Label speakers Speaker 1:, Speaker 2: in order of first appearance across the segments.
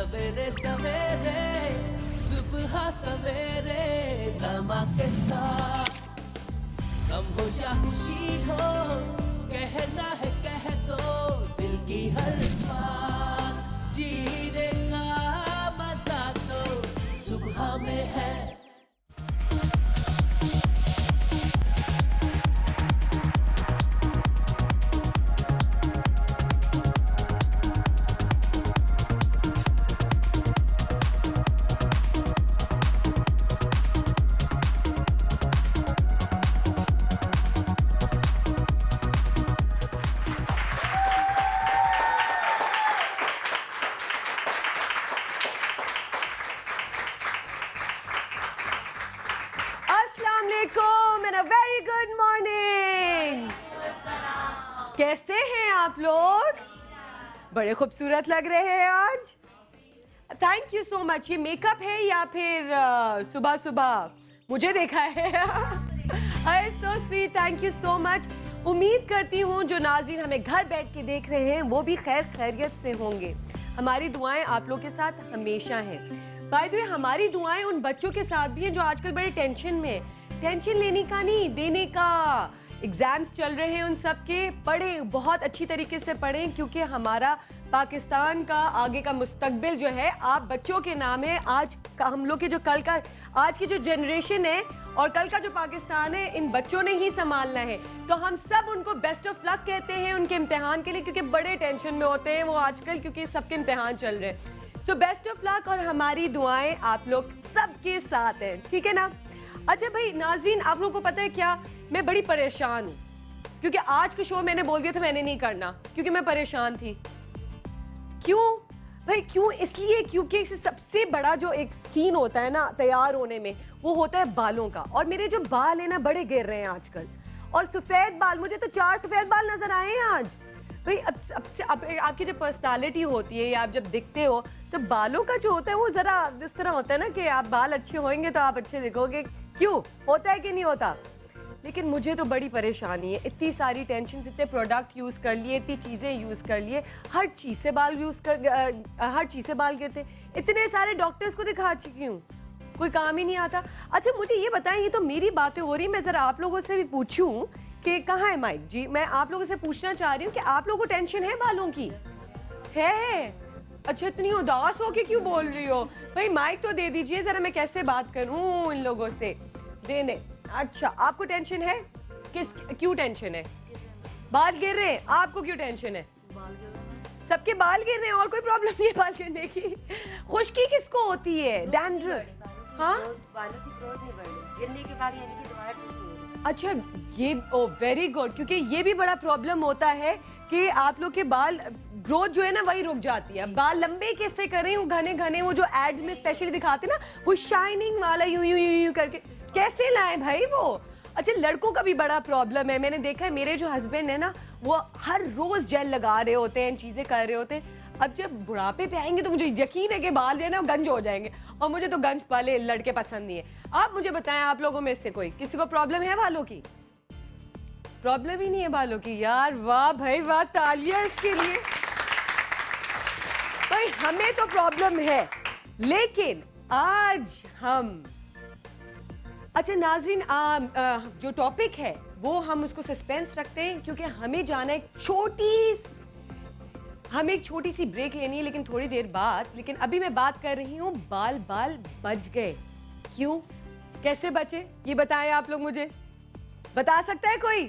Speaker 1: सवेरे सवेरे सुबह सवेरे समा के साथ कम हो या खुशी हो, कहना है कह दो दिल की हर बात। जीने का मजा तो सुबह में है।
Speaker 2: कैसे हैं आप लोग? बड़े खूबसूरत लग रहे हैं आज। Thank you so much. ये मेकअप है या फिर सुबह सुबह मुझे देखा है? Hi so sweet, thank you so much. उम्मीद करती हूँ जो नाज़रीन हमें घर बैठ के देख रहे हैं वो भी खैर खैरियत से होंगे। हमारी दुआएं आप लोग के साथ हमेशा हैं। बाय द वे हमारी दुआएं उन बच्चों के साथ भी हैं जो आजकल बड़े टेंशन में हैं। टेंशन लेने का नहीं, देने का। एग्ज़ाम्स चल रहे हैं उन सब के। पढ़ें, बहुत अच्छी तरीके से पढ़ें, क्योंकि हमारा पाकिस्तान का आगे का मुस्तकबिल जो है आप बच्चों के नाम है। आज का हम लोग के जो कल का, आज की जो जनरेशन है और कल का जो पाकिस्तान है, इन बच्चों ने ही संभालना है। तो हम सब उनको बेस्ट ऑफ लक कहते हैं उनके इम्तिहान के लिए, क्योंकि बड़े टेंशन में होते हैं वो आजकल, क्योंकि सबके इम्तिहान चल रहे हैं। सो बेस्ट ऑफ लक और हमारी दुआएं आप लोग सबके साथ हैं, ठीक है ना? अच्छा भाई नाज़रीन, आप लोगों को पता है क्या, मैं बड़ी परेशान हूँ, क्योंकि आज का शो मैंने बोल दिया था मैंने नहीं करना, क्योंकि मैं परेशान थी। क्यों भाई? क्यों? इसलिए क्योंकि सबसे बड़ा जो एक सीन होता है ना तैयार होने में, वो होता है बालों का। और मेरे जो बाल है ना बड़े गिर रहे हैं आजकल, और सफ़ेद बाल, मुझे तो 4 सफ़ेद बाल नजर आए हैं आज। भाई अब आपकी जब पर्सनालिटी होती है या आप जब दिखते हो तो बालों का जो होता है वो ज़रा इस तरह होता है ना कि आप बाल अच्छे होंगे तो आप अच्छे दिखोगे। क्यों होता है कि नहीं होता? लेकिन मुझे तो बड़ी परेशानी है। इतनी सारी टेंशन, इतने प्रोडक्ट यूज़ कर लिए, इतनी चीज़ें यूज़ कर लिए, हर चीज़ से बाल गिरते। इतने सारे डॉक्टर्स को दिखा चुकी हूँ, कोई काम ही नहीं आता। अच्छा मुझे ये बताएं, ये तो मेरी बातें हो रही, मैं ज़रा आप लोगों से भी पूछूं कि कहाँ है माइक जी? मैं आप लोगों से पूछना चाह रही हूँ कि आप लोगों को टेंशन है बालों की? है? अच्छा इतनी उदास हो के क्यों बोल रही हो? भाई माइक तो दे दीजिए ज़रा, मैं कैसे बात करूँ इन लोगों से देने। अच्छा आपको टेंशन है? क्यों टेंशन है? बाल गिर रहे हैं, आपको क्यों टेंशन है? सबके बाल गिर रहे हैं और कोई प्रॉब्लम नहीं है बाल गिरने की। खुश्की किसको होती है? डैंड्रफ। हाँ,
Speaker 3: बालों की ग्रोथ नहीं बढ़ रही, गिरने के बाद यानी कि दोबारा ठीक नहीं हो रही।
Speaker 2: अच्छा ये वेरी गुड, क्योंकि ये भी बड़ा प्रॉब्लम होता है कि आप लोग के बाल ग्रोथ जो है ना वही रुक जाती है। बाल लंबे कैसे करें, वो घने घने, वो जो एड्स में स्पेशली दिखाते ना, वो शाइनिंग वाला यूं यूं यूं यूं करके कैसे लाएं भाई वो? अच्छा लड़कों का भी बड़ा प्रॉब्लम है, मैंने देखा है। मेरे जो हस्बैंड है ना वो हर रोज जेल लगा रहे होते हैं, चीजें कर रहे होते हैं। अब जब बुढ़ापे पे आएंगे तो मुझे यकीन है कि बाल जो है ना गंज हो जाएंगे, और मुझे तो गंज वाले लड़के पसंद नहीं है। आप मुझे बताएं, आप लोगों में से कोई किसी को प्रॉब्लम है बालों की? प्रॉब्लम ही नहीं है बालों की? यार वाह भाई वाह, तालियां इसके लिए। भाई हमें तो प्रॉब्लम है, लेकिन आज हम, अच्छा नाज़रीन, जो टॉपिक है वो हम उसको सस्पेंस रखते हैं, क्योंकि हमें जाना है हमें एक छोटी सी ब्रेक लेनी है, लेकिन थोड़ी देर बाद। लेकिन अभी मैं बात कर रही हूँ बाल बच गए। क्यों, कैसे बचे, ये बताएं आप लोग, मुझे बता सकता है कोई?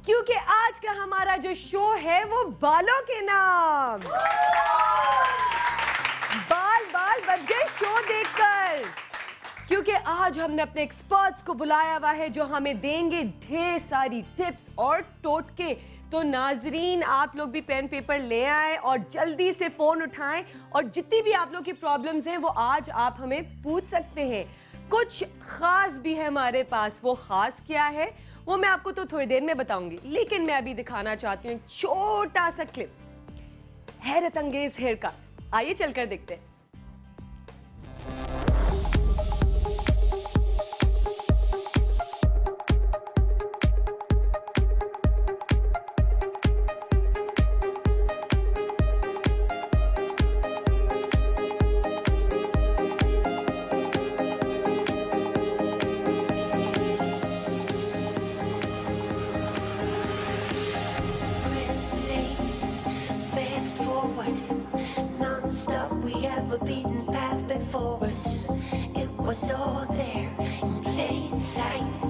Speaker 2: क्योंकि आज का हमारा जो शो है वो बालों के नाम। बाल बच गए शो देखकर, क्योंकि आज हमने अपने एक्सपर्ट्स को बुलाया हुआ है जो हमें देंगे ढेर सारी टिप्स और टोटके। तो नाजरीन आप लोग भी पेन पेपर ले आए और जल्दी से फोन उठाएं, और जितनी भी आप लोग की प्रॉब्लम्स हैं वो आज आप हमें पूछ सकते हैं। कुछ खास भी है हमारे पास, वो खास क्या है वो मैं आपको तो थोड़ी देर में बताऊंगी, लेकिन मैं अभी दिखाना चाहती हूँ एक छोटा सा क्लिप, हैरत अंगेज हेयर कट। आइए चलकर देखते हैं।
Speaker 4: for us. It was all there in plain sight.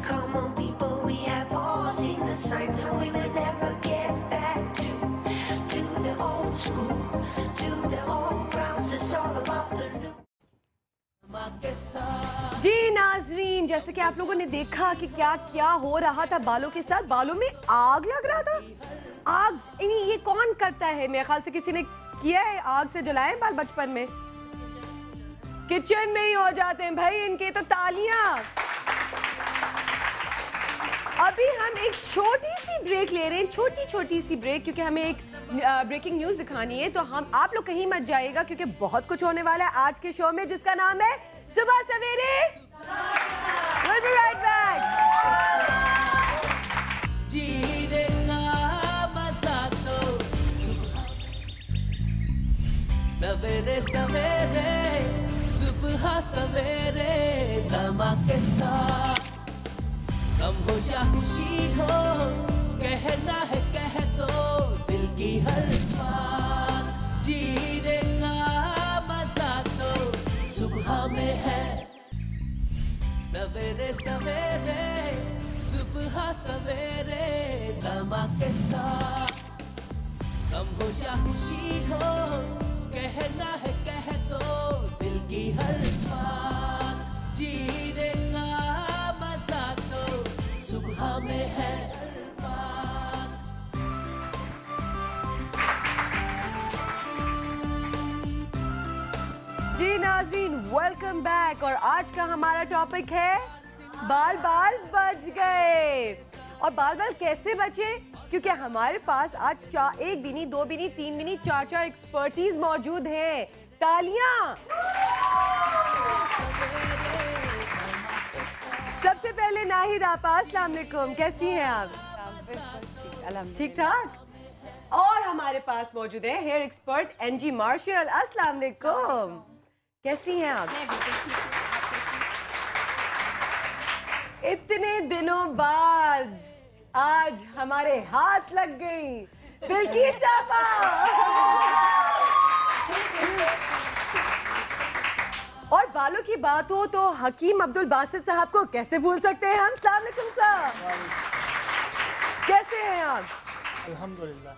Speaker 4: Come on, people, we have all seen the signs, so we will never get back to the old school, to the old grounds. It's all about the new.
Speaker 2: जी नाजरीन, जैसे कि आप लोगों ने देखा कि क्या क्या हो रहा था बालों के साथ, बालों में आग लग रहा था। आग ये कौन करता है? मेरे ख्याल से किसी ने किया है, आग से जलाए बाल बचपन में। किचन में ही हो जाते हैं भाई इनके तो तालियां। अभी हम एक छोटी सी ब्रेक ले रहे हैं, छोटी सी ब्रेक, क्योंकि हमें एक ब्रेकिंग न्यूज दिखानी है। तो हम आप लोग कहीं मत जाइएगा क्योंकि बहुत कुछ होने वाला है आज के शो में, जिसका नाम है सुबह सवेरे। We'll be right back.
Speaker 1: जीने का मजा तो सवेरे सवेरे, सुबह सवेरे, समा के साथ कम हो या खुशी हो, कहना है कह दो दिल की हर बात। जीने का मजा तो सुबह में है। सवेरे सवेरे, सुबह सवेरे, समा के साथ कम हो या खुशी हो, कहना है कह दो दिल की हर बात। जीने का मजा तो सुबह में है।
Speaker 2: जी नाज़रीन, वेलकम बैक। और आज का हमारा टॉपिक है बाल बाल बच गए। और बाल बाल कैसे बचे? क्योंकि हमारे पास आज एक भी नहीं, दो भी नहीं, तीन भी नहीं, चार एक्सपर्टीज मौजूद हैं। तालियां। सबसे पहले नाहिद आपा, अस्सलाम वालेकुम, कैसी हैं आप? ठीक ठाक। और हमारे पास मौजूद है हेयर एक्सपर्ट एनजी मार्शल, अस्सलाम वालेकुम, कैसी हैं आप? इतने दिनों बाद आज हमारे हाथ लग गई बिल्किस आपा। और बालों की बात हो तो हकीम अब्दुल बासित साहब को कैसे भूल सकते हैं हम? अस्सलाम वालेकुम साहब, कैसे हैं आप?
Speaker 5: अल्हम्दुलिल्लाह।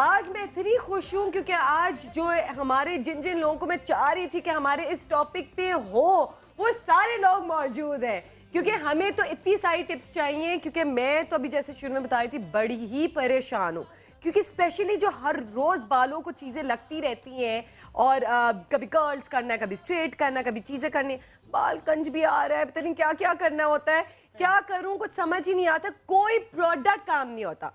Speaker 2: आज मैं इतनी खुश हूँ क्योंकि आज जो हमारे जिन जिन लोगों को मैं चाह रही थी कि हमारे इस टॉपिक पे हो, वो सारे लोग मौजूद हैं। क्योंकि हमें तो इतनी सारी टिप्स चाहिए, क्योंकि मैं तो अभी जैसे शुरू में बता रही थी बड़ी ही परेशान हूँ, क्योंकि स्पेशली जो हर रोज़ बालों को चीज़ें लगती रहती हैं और कभी कर्ल्स करना है, कभी स्ट्रेट करना, कभी चीज़ें करनी, बाल कंज भी आ रहा है, पता नहीं क्या क्या करना होता है। क्या करूँ, कुछ समझ ही नहीं आता, कोई प्रोडक्ट काम नहीं होता।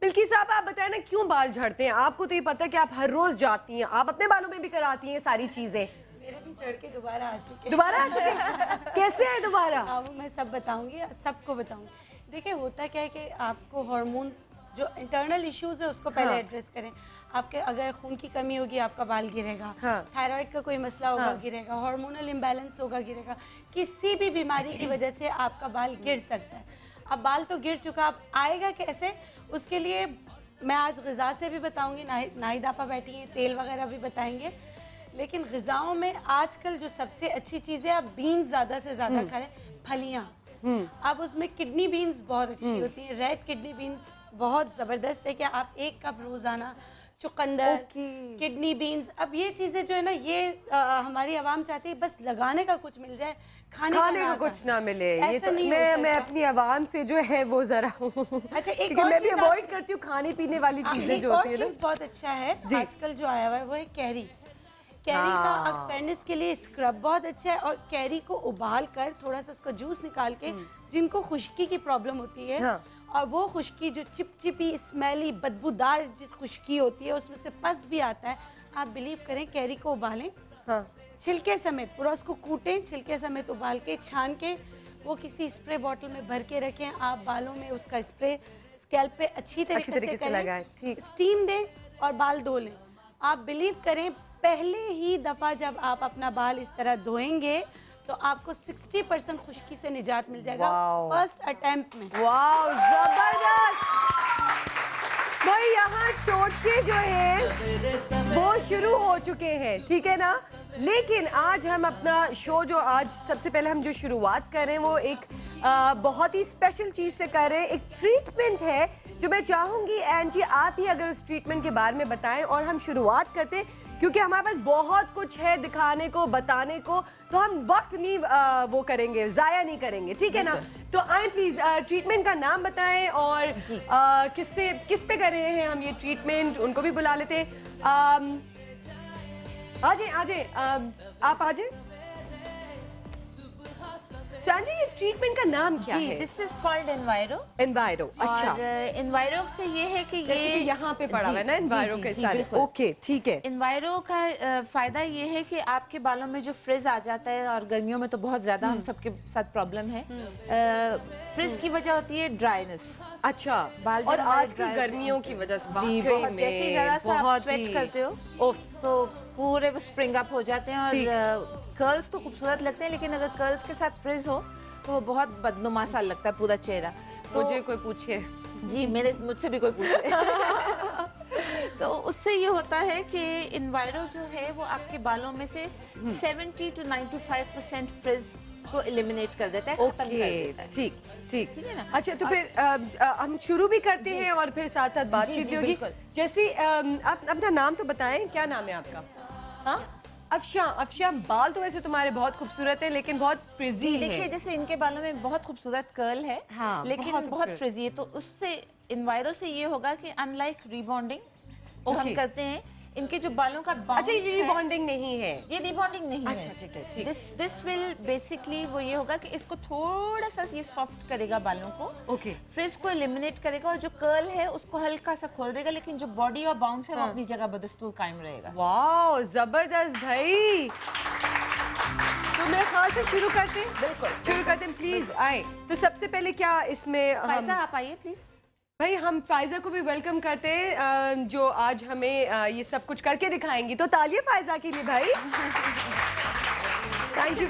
Speaker 2: बिल्किस साहब, आप बताएं ना क्यों बाल झड़ते हैं? आपको तो ये पता है कि आप हर रोज़ जाती हैं, आप अपने बालों में भी कराती हैं सारी चीज़ें।
Speaker 6: मेरे भी झड़ के दोबारा आ चुके हैं।
Speaker 2: दोबारा आ चुके हैं? कैसे है दोबारा?
Speaker 6: अब मैं सब बताऊंगी, सबको बताऊंगी। देखिए होता क्या है कि आपको हार्मोन्स जो इंटरनल इश्यूज है उसको पहले एड्रेस करें। आपके अगर खून की कमी होगी आपका बाल गिरेगा, थायराइड का कोई मसला होगा गिरेगा, हार्मोनल इम्बैलेंस होगा गिरेगा, किसी भी बीमारी की वजह से आपका बाल गिर सकता है। अब बाल तो गिर चुका, अब आएगा कैसे? उसके लिए मैं आज ग़िज़ा से भी बताऊंगी, नाहिद आपा बैठी हैं, तेल वगैरह भी बताएंगे। लेकिन ग़िज़ाओं में आजकल जो सबसे अच्छी चीज़ है, आप बीन्स ज़्यादा से ज़्यादा करें, फलियाँ। अब उसमें किडनी बीन्स बहुत अच्छी होती हैं, रेड किडनी बीन्स बहुत ज़बरदस्त है कि आप 1 कप रोज़ाना, चुकंदर, किडनी बीन्स। अब ये चीज़ें जो है ना, ये हमारी आवाम चाहती है बस लगाने का कुछ मिल जाए, खाने का कुछ ना मिले। ये तो
Speaker 2: मैं अपनी आवाम से जो है वो जरा
Speaker 6: अच्छा एक
Speaker 2: मैं भी अवॉइड करती हूँ खाने पीने वाली चीजें जो होती है ना।
Speaker 6: चीज़ बहुत अच्छा है आजकल जो आया हुआ है वो है कैरी। कैरी का फेयरनेस के लिए स्क्रब बहुत अच्छा है। और कैरी को उबाल कर थोड़ा सा उसका जूस निकाल के, जिनको खुश्की की प्रॉब्लम होती है और वो खुश्की जो चिपचिपी स्मेली बदबूदार जिस खुश्की होती है उसमें से पस भी आता है, आप बिलीव करें कैरी को उबालें, छिलके समेत पूरा उसको कूटें, छिलके समेत उबाल के छान के वो किसी स्प्रे बॉटल में भर के रखें। आप बालों में उसका स्प्रे स्कैल्प पे अच्छी तरीके से लगाएं, स्टीम दें और बाल धो लें। आप बिलीव करें पहले ही दफ़ा जब आप अपना बाल इस तरह धोएंगे तो आपको 60% खुश्की से निजात मिल जाएगा फर्स्ट अटेम्प्ट में।
Speaker 2: वाओ, जबरदस्त। भाई यहाँ टोटके जो है वो शुरू हो चुके हैं, ठीक है ना? लेकिन आज हम अपना शो जो आज सबसे पहले हम जो शुरुआत कर रहे हैं वो एक बहुत ही स्पेशल चीज़ से कर रहे हैं। एक ट्रीटमेंट है जो मैं चाहूँगी एंजी आप ही अगर उस ट्रीटमेंट के बारे में बताएं और हम शुरुआत करते हैं, क्योंकि हमारे पास बहुत कुछ है दिखाने को बताने को, तो हम वक्त नहीं वो करेंगे, ज़ाया नहीं करेंगे, ठीक है ना? तो आए प्लीज़ ट्रीटमेंट का नाम बताएं और किस पे कर रहे हैं हम ये ट्रीटमेंट, उनको भी बुला लेते हैं। आजे आप आजे। सांजी ये ट्रीटमेंट का नाम क्या है?
Speaker 5: This is called enviro.
Speaker 2: Enviro, अच्छा।
Speaker 5: और एनवायरो से ये है कि ये
Speaker 2: यहाँ पे पड़ा हुआ है ना एनवायरो के साथ। ओके ठीक है।
Speaker 5: एनवायरो का फायदा ये है कि आपके बालों में जो फ्रिज आ जाता है, और गर्मियों में तो बहुत ज्यादा हम सबके साथ प्रॉब्लम है, फ्रिज की वजह होती है ड्राइनेस।
Speaker 2: अच्छा,
Speaker 5: बाल
Speaker 2: और आज की गर्मियों की वजह से
Speaker 5: जी बहुत, जैसे जरा सा आप स्वेट करते हो तो पूरे वो स्प्रिंग अप हो जाते हैं, और कर्ल्स तो खूबसूरत लगते हैं, लेकिन अगर कर्ल्स के साथ फ्रिज हो तो वो बहुत बदनुमा सा लगता है पूरा चेहरा। तो
Speaker 2: मुझे कोई पूछे
Speaker 5: जी, मुझसे भी कोई पूछे तो उससे ये होता है कि एनवायरो जो है वो आपके बालों में से 70 to 95% फ्रिज को एलिमिनेट कर देता है, खत्म कर देता है।
Speaker 2: ठीक ठीक
Speaker 5: ठीक है ना?
Speaker 2: अच्छा, तो फिर हम शुरू भी करते हैं और फिर साथ साथ बातचीत भी होगी। जैसे आप अपना नाम तो बताएं, क्या नाम है आपका? हाँ, अफशा। बाल तो वैसे तुम्हारे बहुत खूबसूरत है, लेकिन बहुत फ्रिजी है।
Speaker 5: देखिए जैसे इनके बालों में बहुत खूबसूरत कर्ल है,
Speaker 2: हाँ,
Speaker 5: लेकिन बहुत फ्रिजी है, तो उससे एनवायरो से ये होगा कि अनलाइक रीबॉन्डिंग जो हम करते हैं, इनके जो बालों का
Speaker 2: अच्छा, ये रिबॉन्डिंग नहीं है,
Speaker 5: ये रिबॉन्डिंग नहीं है।
Speaker 2: अच्छा ठीक है, ठीक।
Speaker 5: दिस विल बेसिकली वो ये होगा कि इसको थोड़ा सा ये सॉफ्ट करेगा बालों को,
Speaker 2: ओके,
Speaker 5: फ्रिज को एलिमिनेट करेगा, और जो कर्ल है उसको हल्का सा खोल देगा, लेकिन जो बॉडी और बाउंस है वो अपनी जगह बदस्तूर कायम रहेगा।
Speaker 2: वाह जबरदस्त भाई। तो मेरे ख्याल से शुरू करते हैं। बिल्कुल शुरू करते हैं, प्लीज आए। तो सबसे पहले क्या इसमें
Speaker 5: फायजा आप आइए प्लीज।
Speaker 2: भाई हम फायजा को भी वेलकम करते हैं जो आज हमें ये सब कुछ करके दिखाएंगी, तो तालियां फायजा के लिए भाई। Thank you.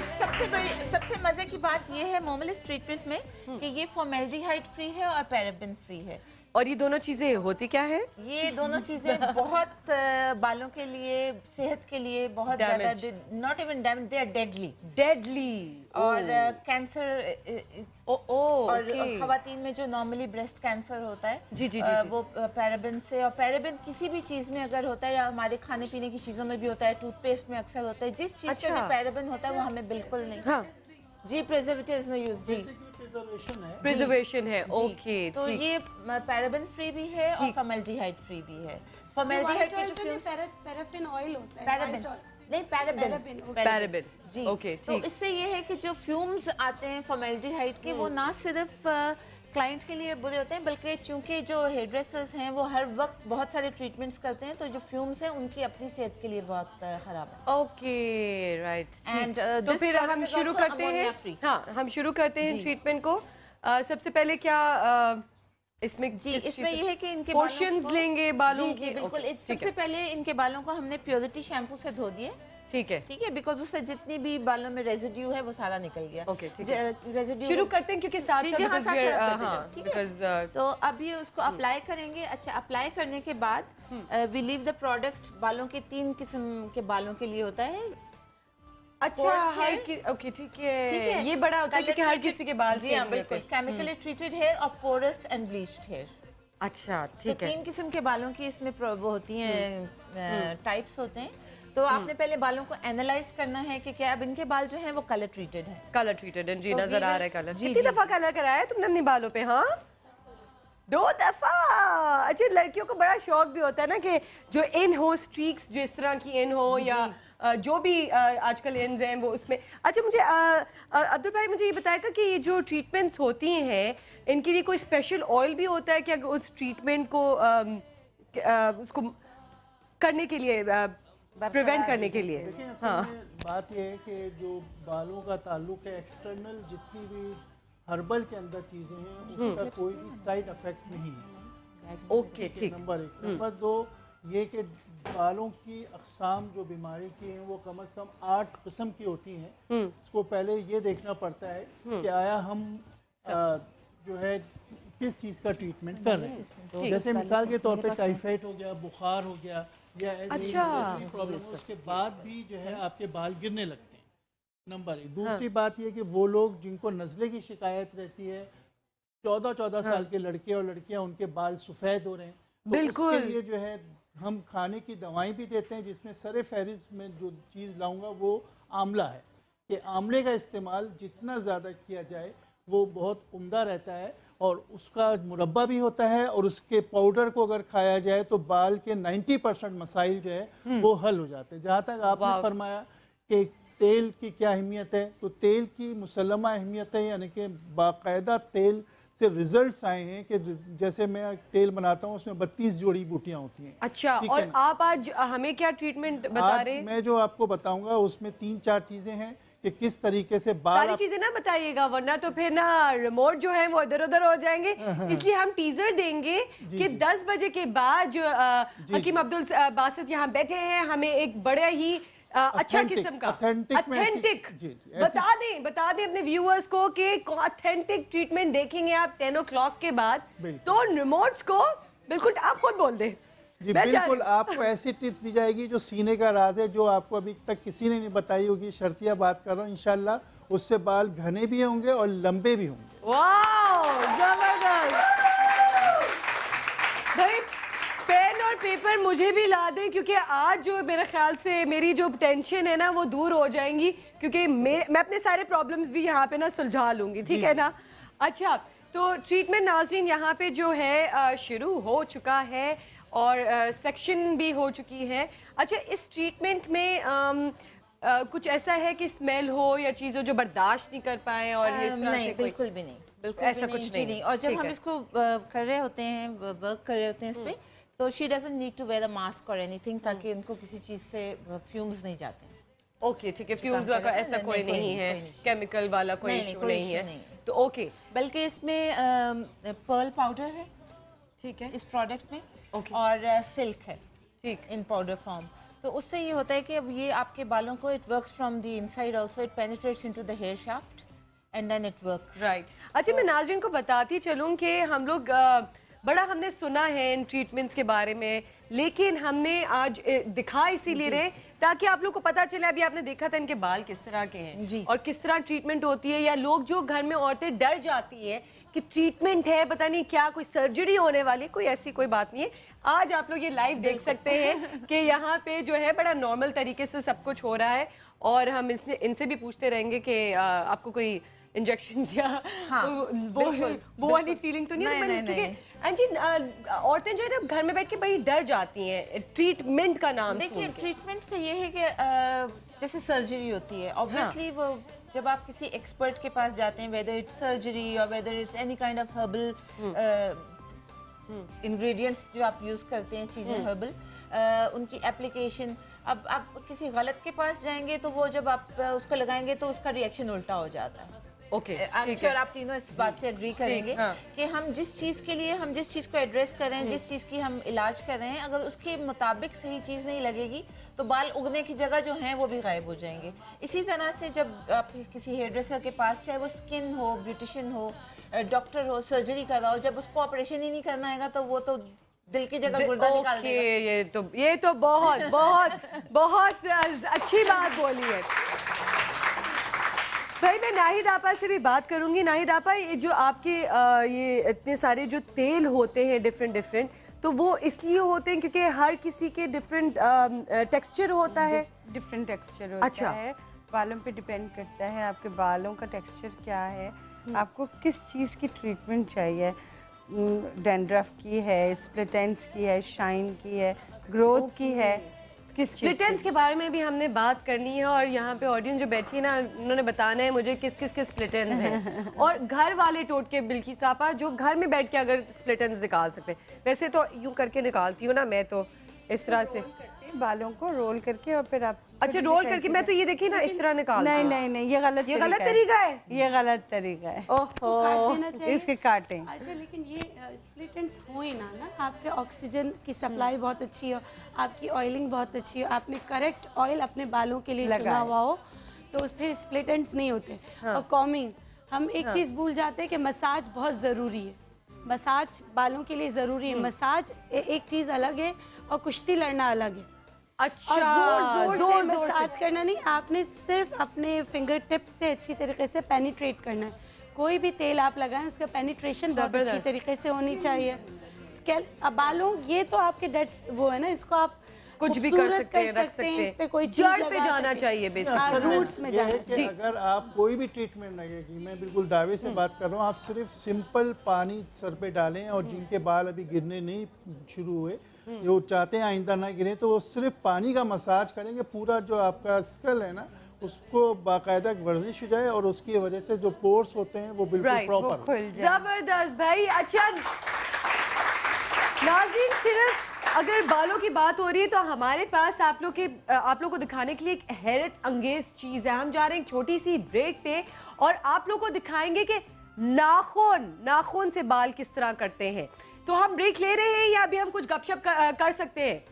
Speaker 5: सबसे मजे की बात ये है मोमलेस ट्रीटमेंट में कि ये फॉर्मेल्डिहाइड फ्री है और पैराबेन फ्री है।
Speaker 2: और ये दोनों चीजें होती क्या है?
Speaker 5: ये दोनों चीजें बहुत बालों के लिए, सेहत के लिए बहुत ज्यादा, not even damage, they are deadly. और कैंसर और खवातीन में जो नॉर्मली ब्रेस्ट कैंसर होता है,
Speaker 2: जी,
Speaker 5: वो पैराबेन से, और पैराबेन किसी भी चीज में अगर होता है, या हमारे खाने पीने की चीजों में भी होता है, टूथपेस्ट में अक्सर होता है, जिस चीज पे भी पैराबेन होता है वो हमें बिल्कुल नहीं।
Speaker 2: हाँ
Speaker 5: जी, प्रिजर्वेटिव्स में यूज, जी
Speaker 2: प्रिजर्वेशन है, ओके।
Speaker 5: तो ये पैराबेन फ्री भी है और फॉर्मेल्डिहाइड फ्री भी है। फॉर्मेल्डिहाइड के जो फ्यूम्स,
Speaker 6: पैराफिन ऑयल होता है,
Speaker 5: पैराबेन नहीं,
Speaker 2: पैराबेन,
Speaker 5: जी।
Speaker 2: ओके
Speaker 5: तो
Speaker 2: ठीक।
Speaker 5: इससे ये है कि जो फ्यूम्स आते हैं फॉर्मेल्डिहाइड के, वो ना सिर्फ क्लाइंट के लिए बुरे होते हैं, बल्कि चूंकि जो हेयर ड्रेसर्स हैं वो हर वक्त बहुत सारे ट्रीटमेंट्स करते हैं, तो जो फ्यूम्स हैं उनकी अपनी सेहत के लिए बहुत खराब है।
Speaker 2: Okay right.
Speaker 5: एंड
Speaker 2: तो फिर हम शुरू करते हैं। हाँ, हम शुरू करते हैं ट्रीटमेंट को। सबसे पहले क्या इसमें
Speaker 5: जी, इसमें ये है कि इनके
Speaker 2: पोर्शंस लेंगे बालों
Speaker 5: जी, बिल्कुल। सबसे पहले इनके बालों को हमने प्योरिटी शैम्पू से धो दिए, ठीक है, बिकॉज उससे जितनी भी बालों में रेजिड्यू है वो सारा निकल गया।
Speaker 2: ओके ठीक है,
Speaker 5: रेजिड्यू
Speaker 2: शुरू करते हैं क्योंकि साथ
Speaker 5: ठीक है। तो अब ये उसको अप्लाई करेंगे। अच्छा, अप्लाई करने के बाद वी लीव द प्रोडक्ट। बालों के 3 किस्म के बालों के लिए होता है।
Speaker 2: अच्छा, ओके ठीक है, ये बड़ा होता है क्योंकि हर किसी के बाल
Speaker 5: जी हाँ बिल्कुल, केमिकली ट्रीटेड हेयर और पोरस एंड ब्लीच्ड हेयर।
Speaker 2: अच्छा ठीक है।
Speaker 5: 3 किस्म के बालों की इसमें वो होती हैं, टाइप्स होते हैं। तो आपने पहले बालों को एनालाइज करना है कि क्या अब इनके बाल जो हैं वो कलर ट्रीटेड है।
Speaker 2: कलर ट्रीटेड है जी,
Speaker 5: तो
Speaker 2: नजर आ रहा है कलर।
Speaker 5: जी,
Speaker 2: कितनी दफा कलर कराया है तुमने अपने बालों पे? हाँ 2 दफा। अच्छा, लड़कियों को बड़ा शौक भी होता है ना कि जो इन हो, स्ट्रीक्स जो इस तरह की इन हो, या जो भी आजकल इन्स हैं वो उसमें। अच्छा, मुझे अब्दुल भाई मुझे ये बताएगा कि ये जो ट्रीटमेंट्स होती हैं इनके लिए कोई स्पेशल ऑयल भी होता है कि अगर उस ट्रीटमेंट को उसको करने के लिए, प्रिवेंट करने के लिए?
Speaker 7: हाँ, बात यह है कि जो बालों का ताल्लुक है, एक्सटर्नल जितनी भी हर्बल के अंदर चीज़ें हैं उसका कोई भी साइड इफेक्ट नहीं है।
Speaker 2: ओके ठीक।
Speaker 7: नंबर 1। नंबर 2 ये कि बालों की अक़साम जो बीमारी की हैं वो कम से कम 8 किस्म की होती हैं। इसको पहले ये देखना पड़ता है कि आया हम जो है किस चीज़ का ट्रीटमेंट कर रहे हैं। तो जैसे मिसाल के तौर पे टाइफाइड हो गया, बुखार हो गया, या ऐसी प्रॉब्लम हो उसके बाद भी जो है आपके बाल गिरने लगते हैं, नंबर 1। दूसरी बात ये कि वो लोग जिनको नज़ले की शिकायत रहती है, 14-14 साल के लड़के और लड़कियां, उनके बाल सफ़ेद हो रहे हैं, तो उसके लिए जो है हम खाने की दवाएं भी देते हैं, जिसमें सरे फहरिस्त में जो चीज़ लाऊंगा वो आंवला है कि आंवले का इस्तेमाल जितना ज़्यादा किया जाए वो बहुत उम्दा रहता है, और उसका मुरब्बा भी होता है, और उसके पाउडर को अगर खाया जाए तो बाल के 90% मसाइल जो है वो हल हो जाते हैं। जहाँ तक आपने फरमाया कि तेल की क्या अहमियत है, तो तेल की मुसल्लमा अहमियत है, यानी कि बाकायदा तेल से रिजल्ट्स आए हैं कि जैसे मैं तेल बनाता हूँ उसमें 32 जोड़ी बूटियाँ होती हैं।
Speaker 2: अच्छा, और आप आज हमें क्या ट्रीटमेंट बता रहे हैं?
Speaker 7: मैं जो आपको बताऊंगा उसमें 3-4 चीज़ें हैं कि किस तरीके से बाल
Speaker 2: सारी चीजें ना बताइएगा, वरना तो फिर ना रिमोट जो है वो इधर उधर हो जाएंगे। इसलिए हम टीजर देंगे कि 10 बजे के बाद जो हकीम अब्दुल बासित यहाँ बैठे हैं, हमें एक बड़ा ही अच्छा किस्म का ऑथेंटिक बता दें अपने व्यूअर्स को कि ऑथेंटिक ट्रीटमेंट देखेंगे आप 10 o'clock के बाद। तो रिमोट्स को बिल्कुल आप खुद बोल दें
Speaker 7: जी, बिल्कुल आपको ऐसी टिप्स दी जाएगी जो सीने का राज है, जो आपको अभी तक किसी ने नहीं बताई होगी। शर्तिया बात कर रहा हूँ, इंशाल्लाह उससे बाल घने भी होंगे और लंबे भी होंगे।
Speaker 2: वाह, जबरदस्त। भाई पेन और पेपर मुझे भी ला दें, क्योंकि आज जो मेरे ख्याल से मेरी जो टेंशन है ना वो दूर हो जाएंगी, क्योंकि मैं अपने सारे प्रॉब्लम्स भी यहाँ पे ना सुलझा लूंगी, ठीक है ना। अच्छा, तो ट्रीटमेंट नाज़रीन यहाँ पे जो है शुरू हो चुका है और सेक्शन भी हो चुकी है। अच्छा, इस ट्रीटमेंट में कुछ ऐसा है कि स्मेल हो या चीज़ हो जो बर्दाश्त नहीं कर पाए और इस तरह
Speaker 5: नहीं,
Speaker 2: से
Speaker 5: बिल्कुल भी नहीं, बिल्कुल
Speaker 2: ऐसा कुछ नहीं।
Speaker 5: और जब हम इसको कर रहे होते हैं, वर्क कर रहे होते हैं इस पे, तो she doesn't need to wear a mask और एनीथिंग, ताकि उनको किसी चीज़ से फ्यूम्स नहीं जाते हैं।
Speaker 2: ओके, ठीक है, फ्यूम्स का ऐसा कोई नहीं है, केमिकल वाला कोई इशू नहीं है, तो ओके।
Speaker 5: बल्कि इसमें पर्ल पाउडर है,
Speaker 2: ठीक है,
Speaker 5: इस प्रोडक्ट में, और सिल्क है, ठीक, इन पाउडर फॉर्म। तो उससे ये होता है कि अब ये आपके बालों को, it works from the inside also, it penetrates into the hair shaft and then it works.
Speaker 2: Right. अच्छा, मैं नाज़रीन को बताती चलूँ कि हम लोग बड़ा हमने सुना है इन ट्रीटमेंट्स के बारे में, लेकिन हमने आज दिखा इसीलिए रहे ताकि आप लोग को पता चले। अभी आपने देखा था इनके बाल किस तरह के हैं और किस तरह ट्रीटमेंट होती है, या लोग जो घर में औरतें डर जाती हैं कि ट्रीटमेंट है, पता नहीं क्या, कोई सर्जरी होने वाली, कोई ऐसी कोई बात नहीं है। आज आप लोग ये लाइव देख सकते हैं कि यहाँ पे जो है बड़ा नॉर्मल तरीके से सब कुछ हो रहा है, और हम इनसे भी पूछते रहेंगे कि आपको कोई इंजेक्शंस या वो वाली फीलिंग तो नहीं। जी, औरतें जो है ना घर में बैठ के बड़ी डर जाती हैं ट्रीटमेंट का नाम।
Speaker 5: देखिए, ट्रीटमेंट से ये है कि जैसे सर्जरी होती है, ऑब्वियसली वो जब आप किसी एक्सपर्ट के पास जाते हैं, वेदर इट्स सर्जरी और whether it's any kind of herbal ingredients जो आप यूज करते हैं, चीजें हर्बल, उनकी एप्लीकेशन, अब आप किसी गलत के पास जाएंगे तो वो जब आप उसको लगाएंगे तो उसका रिएक्शन उल्टा हो जाता है।
Speaker 2: ओके,
Speaker 5: आई एम श्योर आप तीनों इस बात से एग्री करेंगे कि हम जिस चीज़ के लिए, हम जिस चीज़ को एड्रेस कर रहे हैं, जिस चीज़ की हम इलाज कर रहे हैं, अगर उसके मुताबिक सही चीज़ नहीं लगेगी तो बाल उगने की जगह जो हैं वो भी गायब हो जाएंगे। इसी तरह से जब आप किसी हेयर ड्रेसर के पास, चाहे वो स्किन हो, ब्यूटिशियन हो, डॉक्टर हो, सर्जरी कराओ, जब उसको ऑपरेशन ही नहीं करना है तो वो तो दिल की जगह गुर्दा निकाल देगा।
Speaker 2: ये तो बहुत बहुत बहुत अच्छी बात बोली है भाई। मैं नाहिद आपा से भी बात करूंगी। नाहिद आपा, ये जो आपके ये इतने सारे जो तेल होते हैं डिफरेंट, तो वो इसलिए होते हैं क्योंकि हर किसी के डिफरेंट टेक्सचर होता है?
Speaker 8: डिफरेंट टेक्सचर होता है, बालों पे डिपेंड करता है आपके बालों का टेक्सचर क्या है, आपको किस चीज़ की ट्रीटमेंट चाहिए। डैंड्रफ की है, स्प्लिट एंड्स की है, शाइन की है, ग्रोथ की है, किस
Speaker 2: स्प्लिट एंड्स के बारे में भी हमने बात करनी है, और यहाँ पे ऑडियंस जो बैठी है ना, उन्होंने बताना है मुझे किस किस के स्प्लिट एंड्स हैं और घर वाले टोटके बिल्किस आपा जो घर में बैठ के अगर स्प्लिट एंड्स निकाल सकते हैं। वैसे तो यूं करके निकालती हूँ ना मैं, तो इस तरह से
Speaker 8: बालों को रोल करके और फिर आप
Speaker 2: अच्छा रोल करके, मैं तो ये देखिए ना इस तरह निकाल।
Speaker 8: नहीं, ये गलत
Speaker 2: तरीका है,
Speaker 8: ये गलत तरीका है।
Speaker 6: ओहो,
Speaker 8: इसके काटें।
Speaker 6: अच्छा, लेकिन ये स्प्लिट एंड्स हो ही ना, आपके ऑक्सीजन की सप्लाई बहुत अच्छी हो, आपकी ऑयलिंग बहुत अच्छी हो, आपने करेक्ट ऑयल अपने बालों के लिए चुना हुआ हो, तो फिर स्प्लिट एंड्स नहीं होते। और कॉमिंग, हम एक चीज़ भूल जाते हैं कि मसाज बहुत ज़रूरी है, मसाज बालों के लिए ज़रूरी है। मसाज एक चीज़ अलग है और कुश्ती लड़ना अलग है।
Speaker 2: अच्छा,
Speaker 6: और जोर से मसाज करना नहीं, आपने सिर्फ अपने फिंगर टिप्स से अच्छी तरीके से पेनिट्रेट करना है। कोई भी तेल आप लगाएं उसका पेनिट्रेशन बहुत अच्छी तरीके से होनी चाहिए। स्केल बालों, ये तो आपके डेड वो है ना, इसको आप
Speaker 2: कुछ भी कर सकते हैं, रख सकते हैं,
Speaker 6: इस पे कोई
Speaker 2: जड़ पे जाना चाहिए बेसिकली,
Speaker 6: रूट्स में जाना चाहिए।
Speaker 7: अगर आप कोई भी ट्रीटमेंट लगेगी, मैं बिल्कुल दावे से बात कर रहा हूँ, आप सिर्फ सिंपल पानी सर पे डालें और जिनके बाल अभी गिरने नहीं शुरू हुए, जो चाहते हैं आइंदा ना गिरे, तो वो सिर्फ पानी का मसाज करेंगे, पूरा जो आपका स्कल है ना उसको बाकायदा वर्जिश हो जाए और उसकी वजह से जो पोर्स होते हैं वो बिल्कुल प्रॉपर।
Speaker 2: जबरदस्त भाई। अच्छा नाज़रीन, सिर्फ अगर बालों की बात हो रही है तो हमारे पास आप लोग को दिखाने के लिए एक हैरत अंगेज चीज़ है। हम जा रहे हैं एक छोटी सी ब्रेक पे और आप लोग को दिखाएंगे कि नाखून से बाल किस तरह करते हैं। तो हम ब्रेक ले रहे हैं या अभी हम कुछ गपशप कर सकते हैं?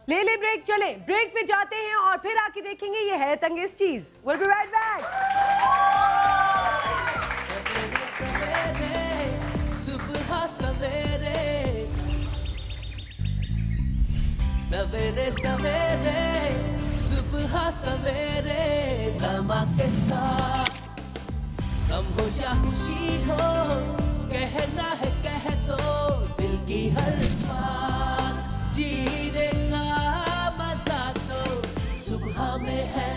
Speaker 2: ले ब्रेक, चले ब्रेक पे जाते हैं और फिर आके देखेंगे ये हैरत अंगेज चीज़। We'll be right back।
Speaker 1: सवेरे सवेरे सुबह सवेरे समा के साथ कम हो या खुशी हो, कहना है कह दो दिल की हर बात, जीने का मजा तो सुबह में है।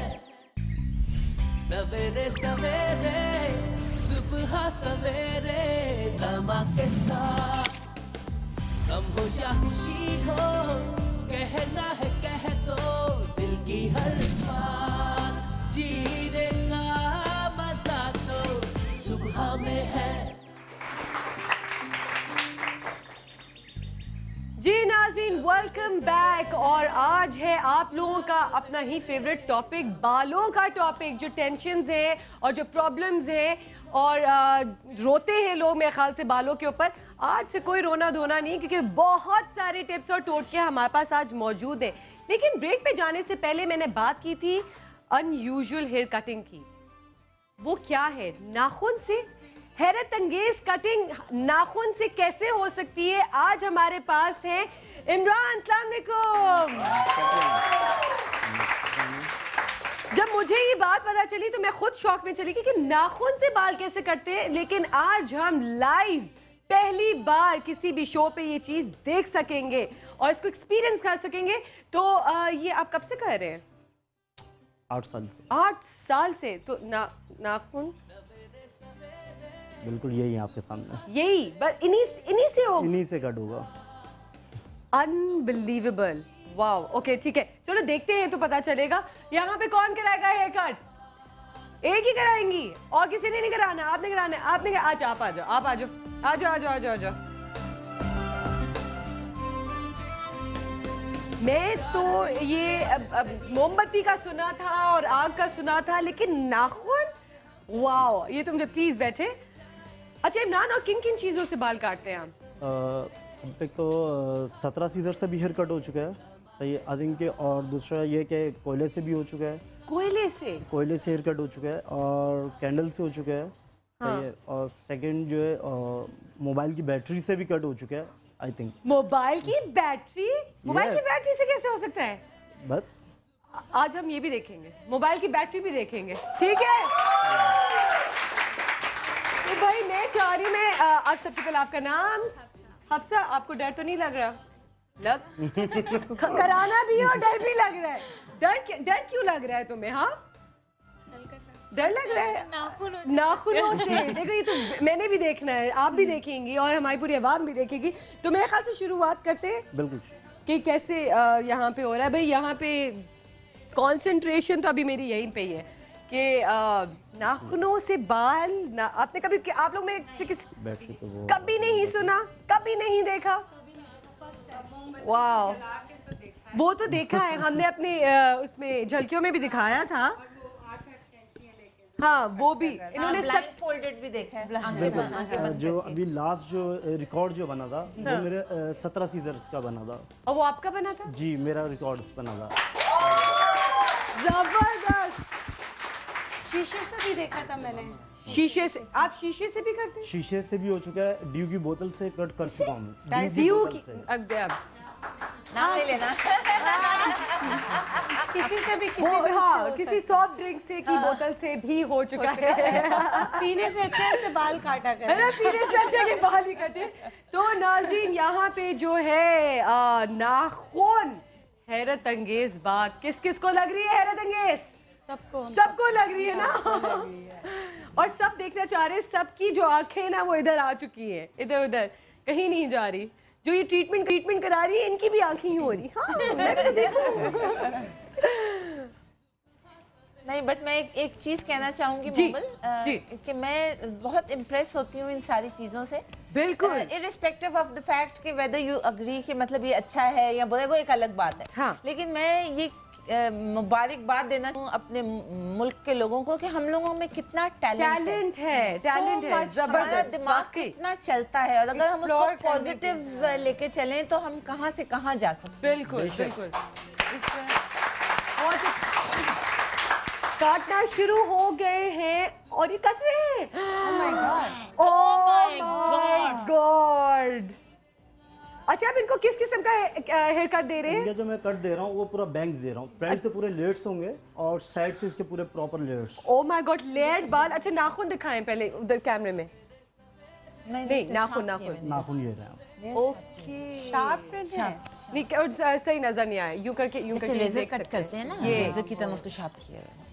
Speaker 1: सवेरे सवेरे सुबह सवेरे समा के साथ कम हो या खुशी हो, कहना है कह दो दिल की हर बात, जीने का मजा तो सुबह में है।
Speaker 2: जी नाज़रीन, वेलकम बैक। और आज है आप लोगों का अपना ही फेवरेट टॉपिक, बालों का टॉपिक। जो टेंशन्स है और जो प्रॉब्लम्स है और रोते हैं लोग मेरे ख्याल से बालों के ऊपर, आज से कोई रोना धोना नहीं, क्योंकि बहुत सारे टिप्स और टोटके हमारे पास आज मौजूद है। लेकिन ब्रेक पे जाने से पहले मैंने बात की थी अनयूजुअल हेयर कटिंग की। वो क्या है? नाखून से हैरत अंगेज कटिंग नाखून से कैसे हो सकती है? आज हमारे पास है इमरान। अस्सलाम वालेकुम। जब मुझे ये बात पता चली तो मैं खुद शॉक में चली गई कि नाखून से बाल कैसे कटते हैं। लेकिन आज हम लाइव पहली बार किसी भी शो पे ये चीज देख सकेंगे और इसको एक्सपीरियंस कर सकेंगे। तो ये आप कब से कर रहे हैं?
Speaker 9: 8 साल से।
Speaker 2: 8 साल से। तो नाखून
Speaker 9: बिल्कुल यही आपके सामने,
Speaker 2: यही बस इन्हीं से होगा,
Speaker 9: इन्हीं से कट होगा।
Speaker 2: अनबिलीवेबल। वाओ। ओके ठीक है, चलो देखते हैं तो पता चलेगा। यहाँ पे कौन कराएगा हेयर कट? एक ही कराएंगी और किसी ने नहीं कराना? आपने कराना है? आपने अच्छा आप आ जाओ, आप आ जाओ, आ जाओ, आ जाओ, आ जाओ, आ जाओ। मैं तो ये मोमबत्ती का सुना था और आग का सुना था, लेकिन नाखून, वाओ। ये तो मुझे प्लीज बैठे। अच्छा इमरान, और किन किन चीज़ों से बाल काटते हैं आप?
Speaker 9: अब तक तो 17 सीजर से भी हेयर कट हो चुका है, सही आई थिंक। और दूसरा ये कि कोयले से भी हो चुका है।
Speaker 2: कोयले से हेयर
Speaker 9: कट हो चुका है और कैंडल से हो चुका है, सही है। और सेकंड जो है मोबाइल की बैटरी से भी कट हो चुका है, आई थिंक।
Speaker 2: मोबाइल की बैटरी? मोबाइल की बैटरी से कैसे हो सकता है?
Speaker 9: बस
Speaker 2: आज हम ये भी देखेंगे, मोबाइल की बैटरी भी देखेंगे, ठीक है? तो भाई मैं चाह रही, मैं आज सबसे पहले आपका नाम? हफ्सा। आपको डर तो नहीं लग रहा? कराना भी और डर भी लग रहा है। डर क्यों लग रहा है तुम्हें? हाँ डर लग रहा है नाखूनों से। देखो ये तो मैंने भी देखना है, आप भी देखेंगी और हमारी पूरी आवाम भी देखेगी। तो मेरे ख्याल से शुरुआत करते हैं
Speaker 9: बिल्कुल
Speaker 2: कि कैसे यहाँ पे हो रहा है। भाई यहाँ पे कंसंट्रेशन तो अभी मेरी यहीं पे ही है कि नाखूनों से बाल आपने कभी, आप लोग में से कभी नहीं सुना, कभी नहीं देखा? वाह, वो तो देखा है हमने अपने उसमें झलकियों में भी दिखाया था। हाँ वो भी इन्होंने
Speaker 5: ब्लाइंड फोल्डेड भी देखा है।
Speaker 9: जो अभी लास्ट जो रिकॉर्ड जो बना था वो मेरे 17 सीजर्स का बना था।
Speaker 2: और वो आपका बना था?
Speaker 9: जी मेरा रिकॉर्ड बना था।
Speaker 2: जबरदस्त।
Speaker 6: शीशे से भी देखा था मैंने।
Speaker 2: शीशे से? आप शीशे से भी करते हैं?
Speaker 9: शीशे से भी हो चुका है, ड्यू की बोतल से कट कर चुका हूँ।
Speaker 2: ड्यू की
Speaker 5: नाम ले लेना।
Speaker 6: किसी से भी
Speaker 2: किसी सॉफ्ट ड्रिंक से की बोतल से भी हो चुका है।
Speaker 6: पीने से अच्छा है बाल काटा कर,
Speaker 2: है ना, पीने से अच्छा कि बाल ही कटे। तो नाज़रीन यहाँ पे जो है नाखून, हैरत अंगेज बात किस किस को लग रही है हैरत अंगेज? सबको लग रही है ना। और सब देखना चाह रहे हैं, सबकी जो आंखें ना वो इधर आ चुकी हैं, इधर उधर कहीं नहीं जा रही। जो ये ट्रीटमेंट करा रही है इनकी भी आंखें ही हो रही। हाँ, मैं भी तो देखूं।
Speaker 5: नहीं, बट मैं एक चीज कहना चाहूंगी मोमल, कि मैं बहुत इम्प्रेस होती हूँ इन सारी चीजों से।
Speaker 2: बिल्कुल,
Speaker 5: इररिस्पेक्टिव ऑफ द फैक्ट कि वेदर यू अग्री कि मतलब ये अच्छा है या बुरा है, वो एक अलग बात है।
Speaker 2: हाँ।
Speaker 5: लेकिन मैं ये मुबारकबाद देना चाहूँ अपने मुल्क के लोगों को कि हम लोगों में कितना टैलेंट है,
Speaker 2: जबरदस्त,
Speaker 5: दिमाग कितना चलता है, और अगर हम उसको पॉजिटिव लेके चलें तो हम कहाँ से कहाँ जा सकते हैं।
Speaker 2: बिल्कुल बिल्कुल। काटना शुरू हो गए हैं और ये कट रहे हैं। Oh my God. अच्छा, आप इनको किस किस्म का हेयर कट दे रहे हैं?
Speaker 9: ये जो मैं कट दे रहा हूँ वो पूरा बैंग्स दे रहा हूँ। फ्रंट से पूरे लेयर्स होंगे और साइड से इसके पूरे proper layers.
Speaker 2: Oh my God, layered बाल। अच्छा, नाखून दिखाएं पहले उधर कैमरे में। नहीं, नाखून
Speaker 9: ये रहे हैं।
Speaker 2: ओके, शार्प है। नहीं, सही नजर नहीं आया। यूं करके
Speaker 5: रेजर कट करते हैं ना, रेजर की तरह उसको शार्प किया है।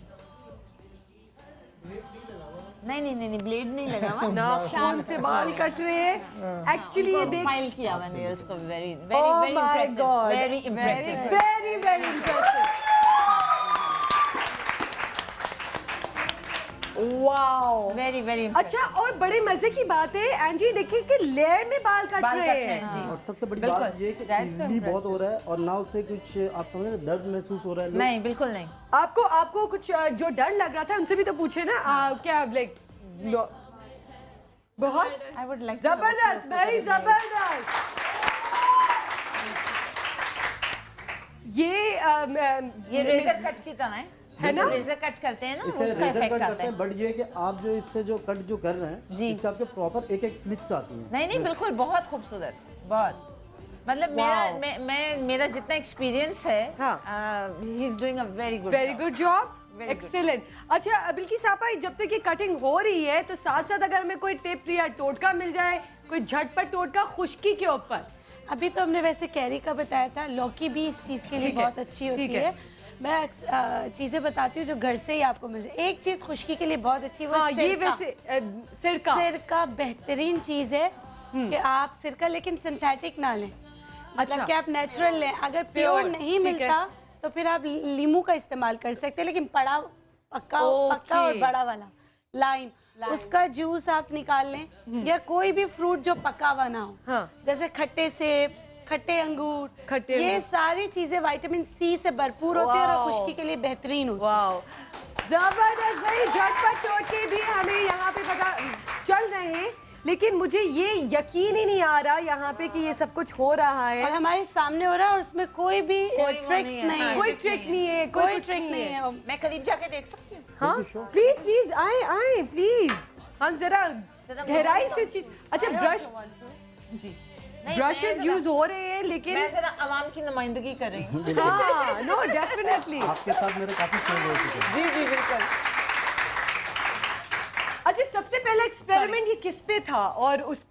Speaker 5: नहीं, ब्लेड नहीं लगा हुआ,
Speaker 2: नाखून से बाल कट रहे हैं। एक्चुअली ये देख,
Speaker 5: फाइल किया हुआ नेल्स को। Very impressive, very impressive.
Speaker 2: Wow,
Speaker 5: very.
Speaker 2: अच्छा, और बड़े मजे की बात है एंजी, देखिए कि लेयर में बाल कट रहे हैं।
Speaker 9: और सबसे बड़ी बात ये कि इजीली बहुत हो रहा है और ना उसे कुछ आप समझ रहे दर्द महसूस हो रहा है?
Speaker 5: नहीं, बिल्कुल नहीं।
Speaker 2: आपको कुछ जो डर लग रहा था उनसे भी तो पूछे ना। क्या लाइक बहुत जबरदस्त, वेरी जबरदस्त।
Speaker 5: ये रेजर कट की तरह है ना, रेजर कट करते हैं ना, उसका इफेक्ट आता है।
Speaker 9: बट ये कि आप जो इससे जो कट जो कर रहे हैं जी, इससे आपके प्रॉपर एक फ्लिक्स आती है।
Speaker 5: नहीं, बिल्कुल, बहुत खूबसूरत, बहुत। मतलब मेरा जितना एक्सपीरियंस है, he is doing a very good
Speaker 2: job, excellent. अच्छा बिल्किस आपा, जब तक ये कटिंग हो रही है तो साथ साथ अगर हमें कोई टिप या टोटका मिल जाए, कोई झटपट टोटका खुश्की के ऊपर।
Speaker 6: अभी तो हमने वैसे कैरी का बताया था, लौकी भी इस चीज के लिए बहुत अच्छी होती है। मैं चीजें बताती हूँ जो घर से ही आपको मिल जाए। एक चीज खुश्की के लिए बहुत अच्छी है,
Speaker 2: ये वैसे
Speaker 6: सिरका बेहतरीन चीज है कि आप सिरका लेकिन सिंथेटिक ना लें, मतलब कि आप नेचुरल लें। अगर प्योर नहीं मिलता तो फिर आप नींबू का इस्तेमाल कर सकते हैं, लेकिन पक्का और बड़ा वाला लाइम, उसका जूस आप निकाल लें, या कोई भी फ्रूट जो पका हुआ ना हो, जैसे खट्टे सेब, खट्टे अंगूर, ये सारी चीजें विटामिन सी से भरपूर होती है और खुश्की के लिए बेहतरीन होती है।
Speaker 2: जबरदस्त भाई, झटपट टोटके भी हमें यहाँ पे पता चल रहे हैं, लेकिन मुझे ये यकीन ही नहीं आ रहा यहाँ पे कि ये सब कुछ हो रहा है
Speaker 6: और हमारे सामने हो रहा है और उसमें कोई भी ट्रिक्स नहीं है,
Speaker 2: कोई ट्रिक नहीं है, कोई ट्रिक नहीं है।
Speaker 5: मैं करीब जाके देख सकती हूँ?
Speaker 2: हाँ प्लीज आए प्लीज, हम जरा गहराई से चीज। अच्छा, ब्रशेस यूज हो रहे हैं, लेकिन
Speaker 5: मैं जरा आवाम की नुमाइंदगी कर रही हूँ।
Speaker 2: हाँ, नो डेफिनेटली
Speaker 9: आपके साथ मेरे काफी शौक हो चुके हैं।
Speaker 5: जी बिल्कुल।
Speaker 2: अच्छा, सबसे पहला एक्सपेरिमेंट ये किस पे था और उस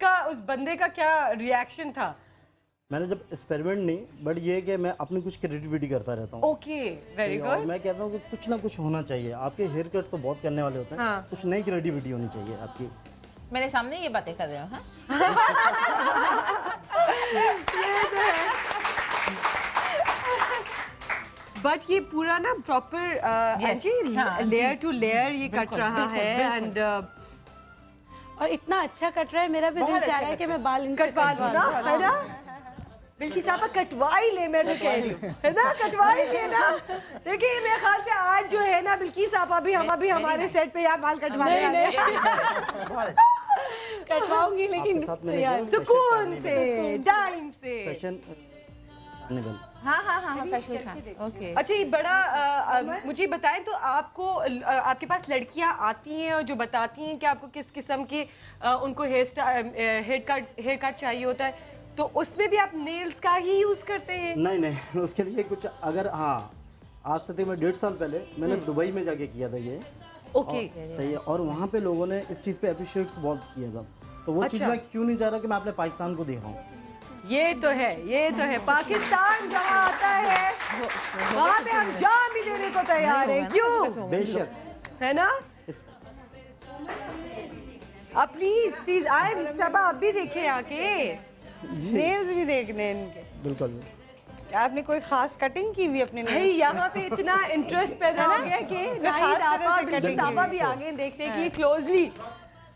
Speaker 2: बंदे का क्या रिएक्शन था?
Speaker 9: मैंने जब एक्सपेरिमेंट नहीं, बट ये कि मैं अपनी कुछ क्रिएटिविटी करता रहता हूँ।
Speaker 2: Okay, very good.
Speaker 9: मैं कहता हूँ कि कुछ ना कुछ होना चाहिए। आपके हेयर कट तो बहुत करने वाले होते हैं, कुछ नई क्रिएटिविटी होनी चाहिए आपकी।
Speaker 5: मेरे सामने ये बातें कर रहे हो?
Speaker 2: बट ये पूरा ना प्रॉपर लेयर टू लेयर ये कट रहा है एंड
Speaker 6: और इतना अच्छा कट रहा है, मेरा भी दिल चाह रहा है कि मैं बाल
Speaker 2: कटवा लूं ना, है ना? बिल्किस आपा कटवाई ले, मैं तो कह रही हूँ, है ना, कटवाई ले ना। देखिए मेरे ख्याल से आज जो है ना बिल्किस आपा भी हम अभी हमारे सेट पे यहाँ बाल कटवाने
Speaker 6: कटवाऊंगी, लेकिन
Speaker 2: सुकून से, टाइम से।
Speaker 5: हाँ, ओके।
Speaker 2: अच्छा, ये बड़ा मुझे बताएं तो आपको आपके पास लड़कियां आती हैं और जो बताती हैं कि आपको किस किस्म की उनको हेयर कट चाहिए होता है, तो उसमें भी आप नेल्स का ही यूज करते हैं?
Speaker 9: नहीं नहीं, उसके लिए कुछ अगर हाँ, आज से तकरीबन 1.5 साल पहले मैंने दुबई में जाके किया था ये।
Speaker 2: ओके
Speaker 9: सही है। और वहाँ पे लोगों ने इस चीज़ पे अप्रिशिएट बहुत किया था, तो वो चीज़ मैं क्यों नहीं चाह रहा कि मैं अपने पाकिस्तान को दिखाऊं।
Speaker 2: ये तो है, ये तो है। पाकिस्तान जहाँ आता है वहाँ पे हम जान भी देने को तैयार हैं, क्यों?
Speaker 9: बेशक,
Speaker 2: है ना? अब प्लीज प्लीज आए सब, आप भी देखें आके।
Speaker 8: नेल्स भी देखने इनके।
Speaker 9: बिल्कुल।
Speaker 8: आपने कोई खास कटिंग की हुई अपने
Speaker 2: भाई यहाँ पे इतना इंटरेस्ट पैदा हो गया कि नाहिद आपा बिल्कुल साफा भी आ गए देखने की क्लोजली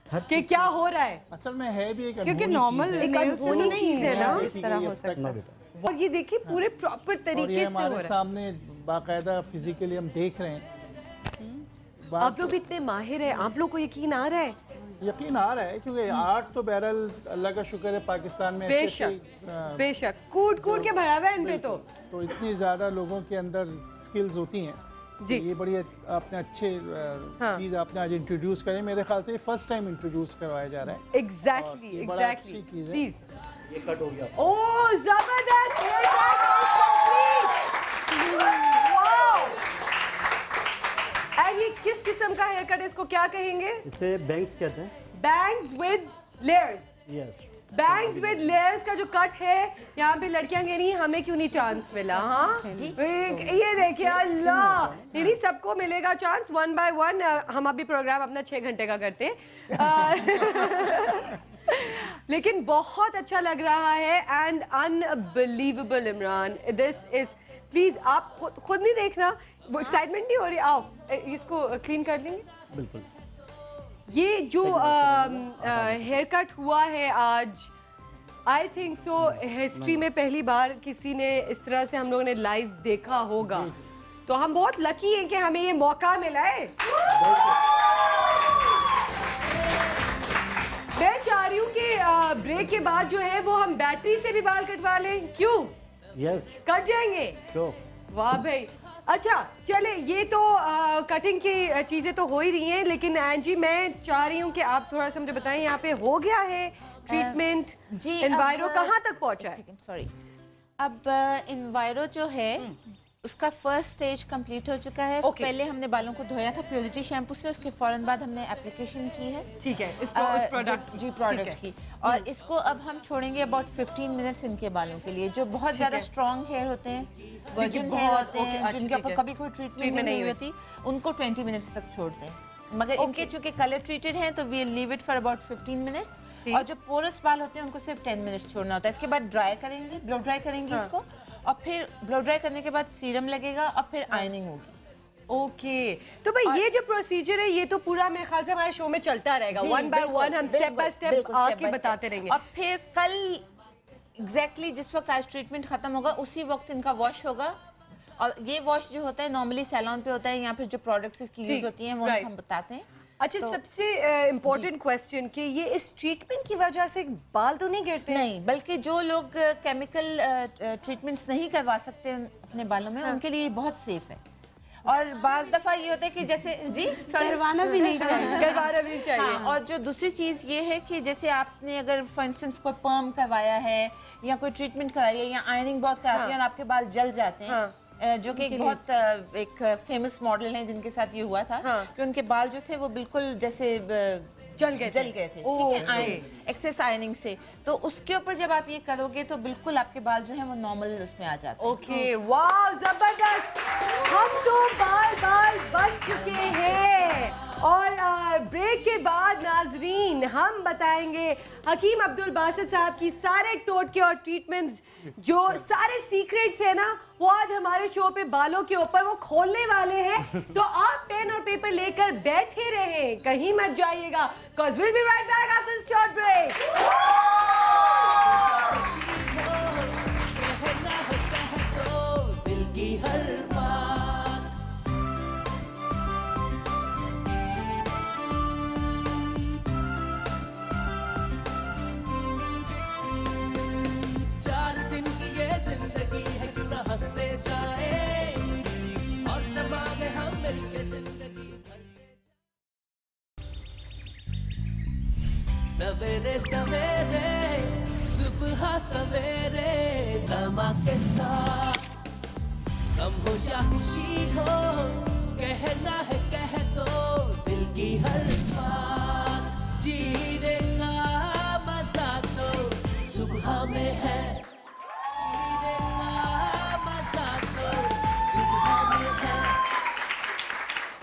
Speaker 2: कि क्या हो रहा है।
Speaker 7: असल में है भी एक
Speaker 8: क्योंकि नॉर्मल
Speaker 2: एक अनहोनी चीज है ना,
Speaker 8: इस तरह हो सकता है।
Speaker 2: और ये देखिए पूरे प्रॉपर तरीके से हो
Speaker 7: हमारे
Speaker 2: रहा है।
Speaker 7: सामने बाकायदा फिजिकली हम देख रहे हैं।
Speaker 2: आप लोग इतने माहिर है, आप लोग को यकीन आ रहा है?
Speaker 7: यकीन आ रहा है क्योंकि आर्ट तो बहरहाल अल्लाह का शुक्र है पाकिस्तान में
Speaker 2: बेशक बेशक कूट कूट के भरा हुआ है इन पे
Speaker 7: तो इतनी ज़्यादा लोगों के अंदर स्किल्स होती हैं जी। ये बड़ी आपने अच्छे चीज़ आपने आज इंट्रोड्यूस करें, मेरे ख्याल से फर्स्ट टाइम इंट्रोड्यूस करवाया जा रहा है।
Speaker 2: एग्जैक्टली
Speaker 7: अच्छी चीज़ है।
Speaker 9: ये कट हो गया।
Speaker 2: ओह जबरदस्त, ये किस किस्म का हेयर कट, इसको क्या कहेंगे?
Speaker 9: इसे बैंग्स कहते हैं।
Speaker 2: Bangs with layers.
Speaker 9: Yes,
Speaker 2: bangs with layers का जो कट है, यहाँ पे लड़कियां कह रही हैं हमें क्यों नहीं चांस मिला? हाँ ये देखिए, अल्लाह नहीं सबको मिलेगा चांस, 1 by 1। हम अभी प्रोग्राम अपना 6 घंटे का करते हैं लेकिन बहुत अच्छा लग रहा है and unbelievable. Imran, this is, please आप खुद नहीं देखना, वो एक्साइटमेंट नहीं हो रही? आओ इसको क्लीन कर लेंगे।
Speaker 9: बिल्कुल।
Speaker 2: ये जो हेयर कट हुआ है आज, आई थिंक सो हिस्ट्री में पहली बार किसी ने इस तरह से हम लोगों ने लाइव देखा होगा, तो हम बहुत लकी हैं कि हमें ये मौका मिला है। मैं चाह रही हूँ कि ब्रेक के बाद जो है वो हम बैटरी से भी बाल कटवा लें, क्यों?
Speaker 9: यस,
Speaker 2: कट जाएंगे। वाह भाई, अच्छा चले, ये तो कटिंग की चीज़ें तो हो ही रही हैं, लेकिन एंजी मैं चाह रही हूँ कि आप थोड़ा सा मुझे बताएं, यहाँ पे हो गया है ट्रीटमेंट जी? एनवायरो कहाँ तक पहुँचा है?
Speaker 5: सॉरी, अब एनवायरो जो है उसका फर्स्ट स्टेज कंप्लीट हो चुका है। पहले हमने बालों को धोया था प्योरिटी शैम्पू से, उसके फौरन बाद हमने एप्लीकेशन की है।
Speaker 2: ठीक है, इस प्रोडक्ट
Speaker 5: की, और इसको अब हम छोड़ेंगे अबाउट 15 मिनट्स इनके बालों के लिए, जो बहुत ज़्यादा स्ट्रॉन्ग हेयर होते हैं, वर्जिन हेयर होते हैं, जिनके ऊपर कभी कोई ट्रीटमेंट नहीं हुई होती, उनको 20 मिनट्स तक छोड़ते हैं। मगर इनके चूंकि कलर ट्रीटेड हैं तो we leave it for about 15 minutes. और जो पोरस बाल होते हैं उनको सिर्फ 10 मिनट्स छोड़ना होता है। इसके बाद ड्राई करेंगे, ब्लो ड्राई करेंगे इसको, और फिर ब्लो ड्राई करने के बाद सीरम लगेगा और फिर आयनिंग होगी।
Speaker 2: ओके, तो भाई ये जो प्रोसीजर है ये तो पूरा मेरे ख्याल से हमारे शो में चलता रहेगा, 1 by 1 हम स्टेप बाय स्टेप आके बताते रहेंगे।
Speaker 5: और फिर कल एग्जैक्टली जिस वक्त आज ट्रीटमेंट खत्म होगा उसी वक्त इनका वॉश होगा, और ये वॉश जो होता है नॉर्मली सैलून पे होता है, या फिर जो प्रोडक्ट्स इसकी यूज होती हैं वो हम बताते हैं।
Speaker 2: अच्छा, तो, सबसे इम्पोर्टेंट क्वेश्चन कि ये इस ट्रीटमेंट की वजह से बाल तो नहीं गिरते?
Speaker 5: नहीं, बल्कि जो लोग केमिकल ट्रीटमेंट्स नहीं करवा सकते अपने बालों में, उनके लिए बहुत सेफ है। और बाज़ दफ़ा ये होता है कि जैसे जी
Speaker 6: करवाना भी नहीं चाहिए,
Speaker 2: करवाना भी नहीं चाहिए।
Speaker 5: और जो दूसरी चीज़ ये है कि जैसे आपने अगर फॉर इंस्टेंस कोई पर्म करवाया है या कोई ट्रीटमेंट कराई है या आयरनिंग बहुत कराती है और आपके बाल जल जाते हैं, जो कि एक बहुत एक फेमस मॉडल है जिनके साथ ये हुआ था कि उनके बाल जो थे वो बिल्कुल जैसे जल गए थे, ठीक है, एक्सेस आयनिंग से। तो उसके ऊपर जब आप ये करोगे तो बिल्कुल आपके बाल जो है वो नॉर्मल उसमें आ जाते हैं।
Speaker 2: ओके, वाह जबरदस्त, हम तो बाल बन चुके हैं। और ब्रेक के बाद नाजरीन हम बताएंगे हकीम अब्दुल बासित साहब की सारे टोटके और ट्रीटमेंट्स, जो सारे सीक्रेट्स है ना वो आज हमारे शो पे बालों के ऊपर वो खोलने वाले हैं। तो आप पेन और पेपर लेकर बैठे रहें, कहीं मत जाइएगा, cause we'll be right back after this short break.
Speaker 1: सवेरे सवेरे सुबह सुबह सवेरे समा के साथ कम हो या खुशी हो कहना है कह दो दिल की हर बात जीने का मजा तो सुबह में है जीने का मजा तो सुबह में है।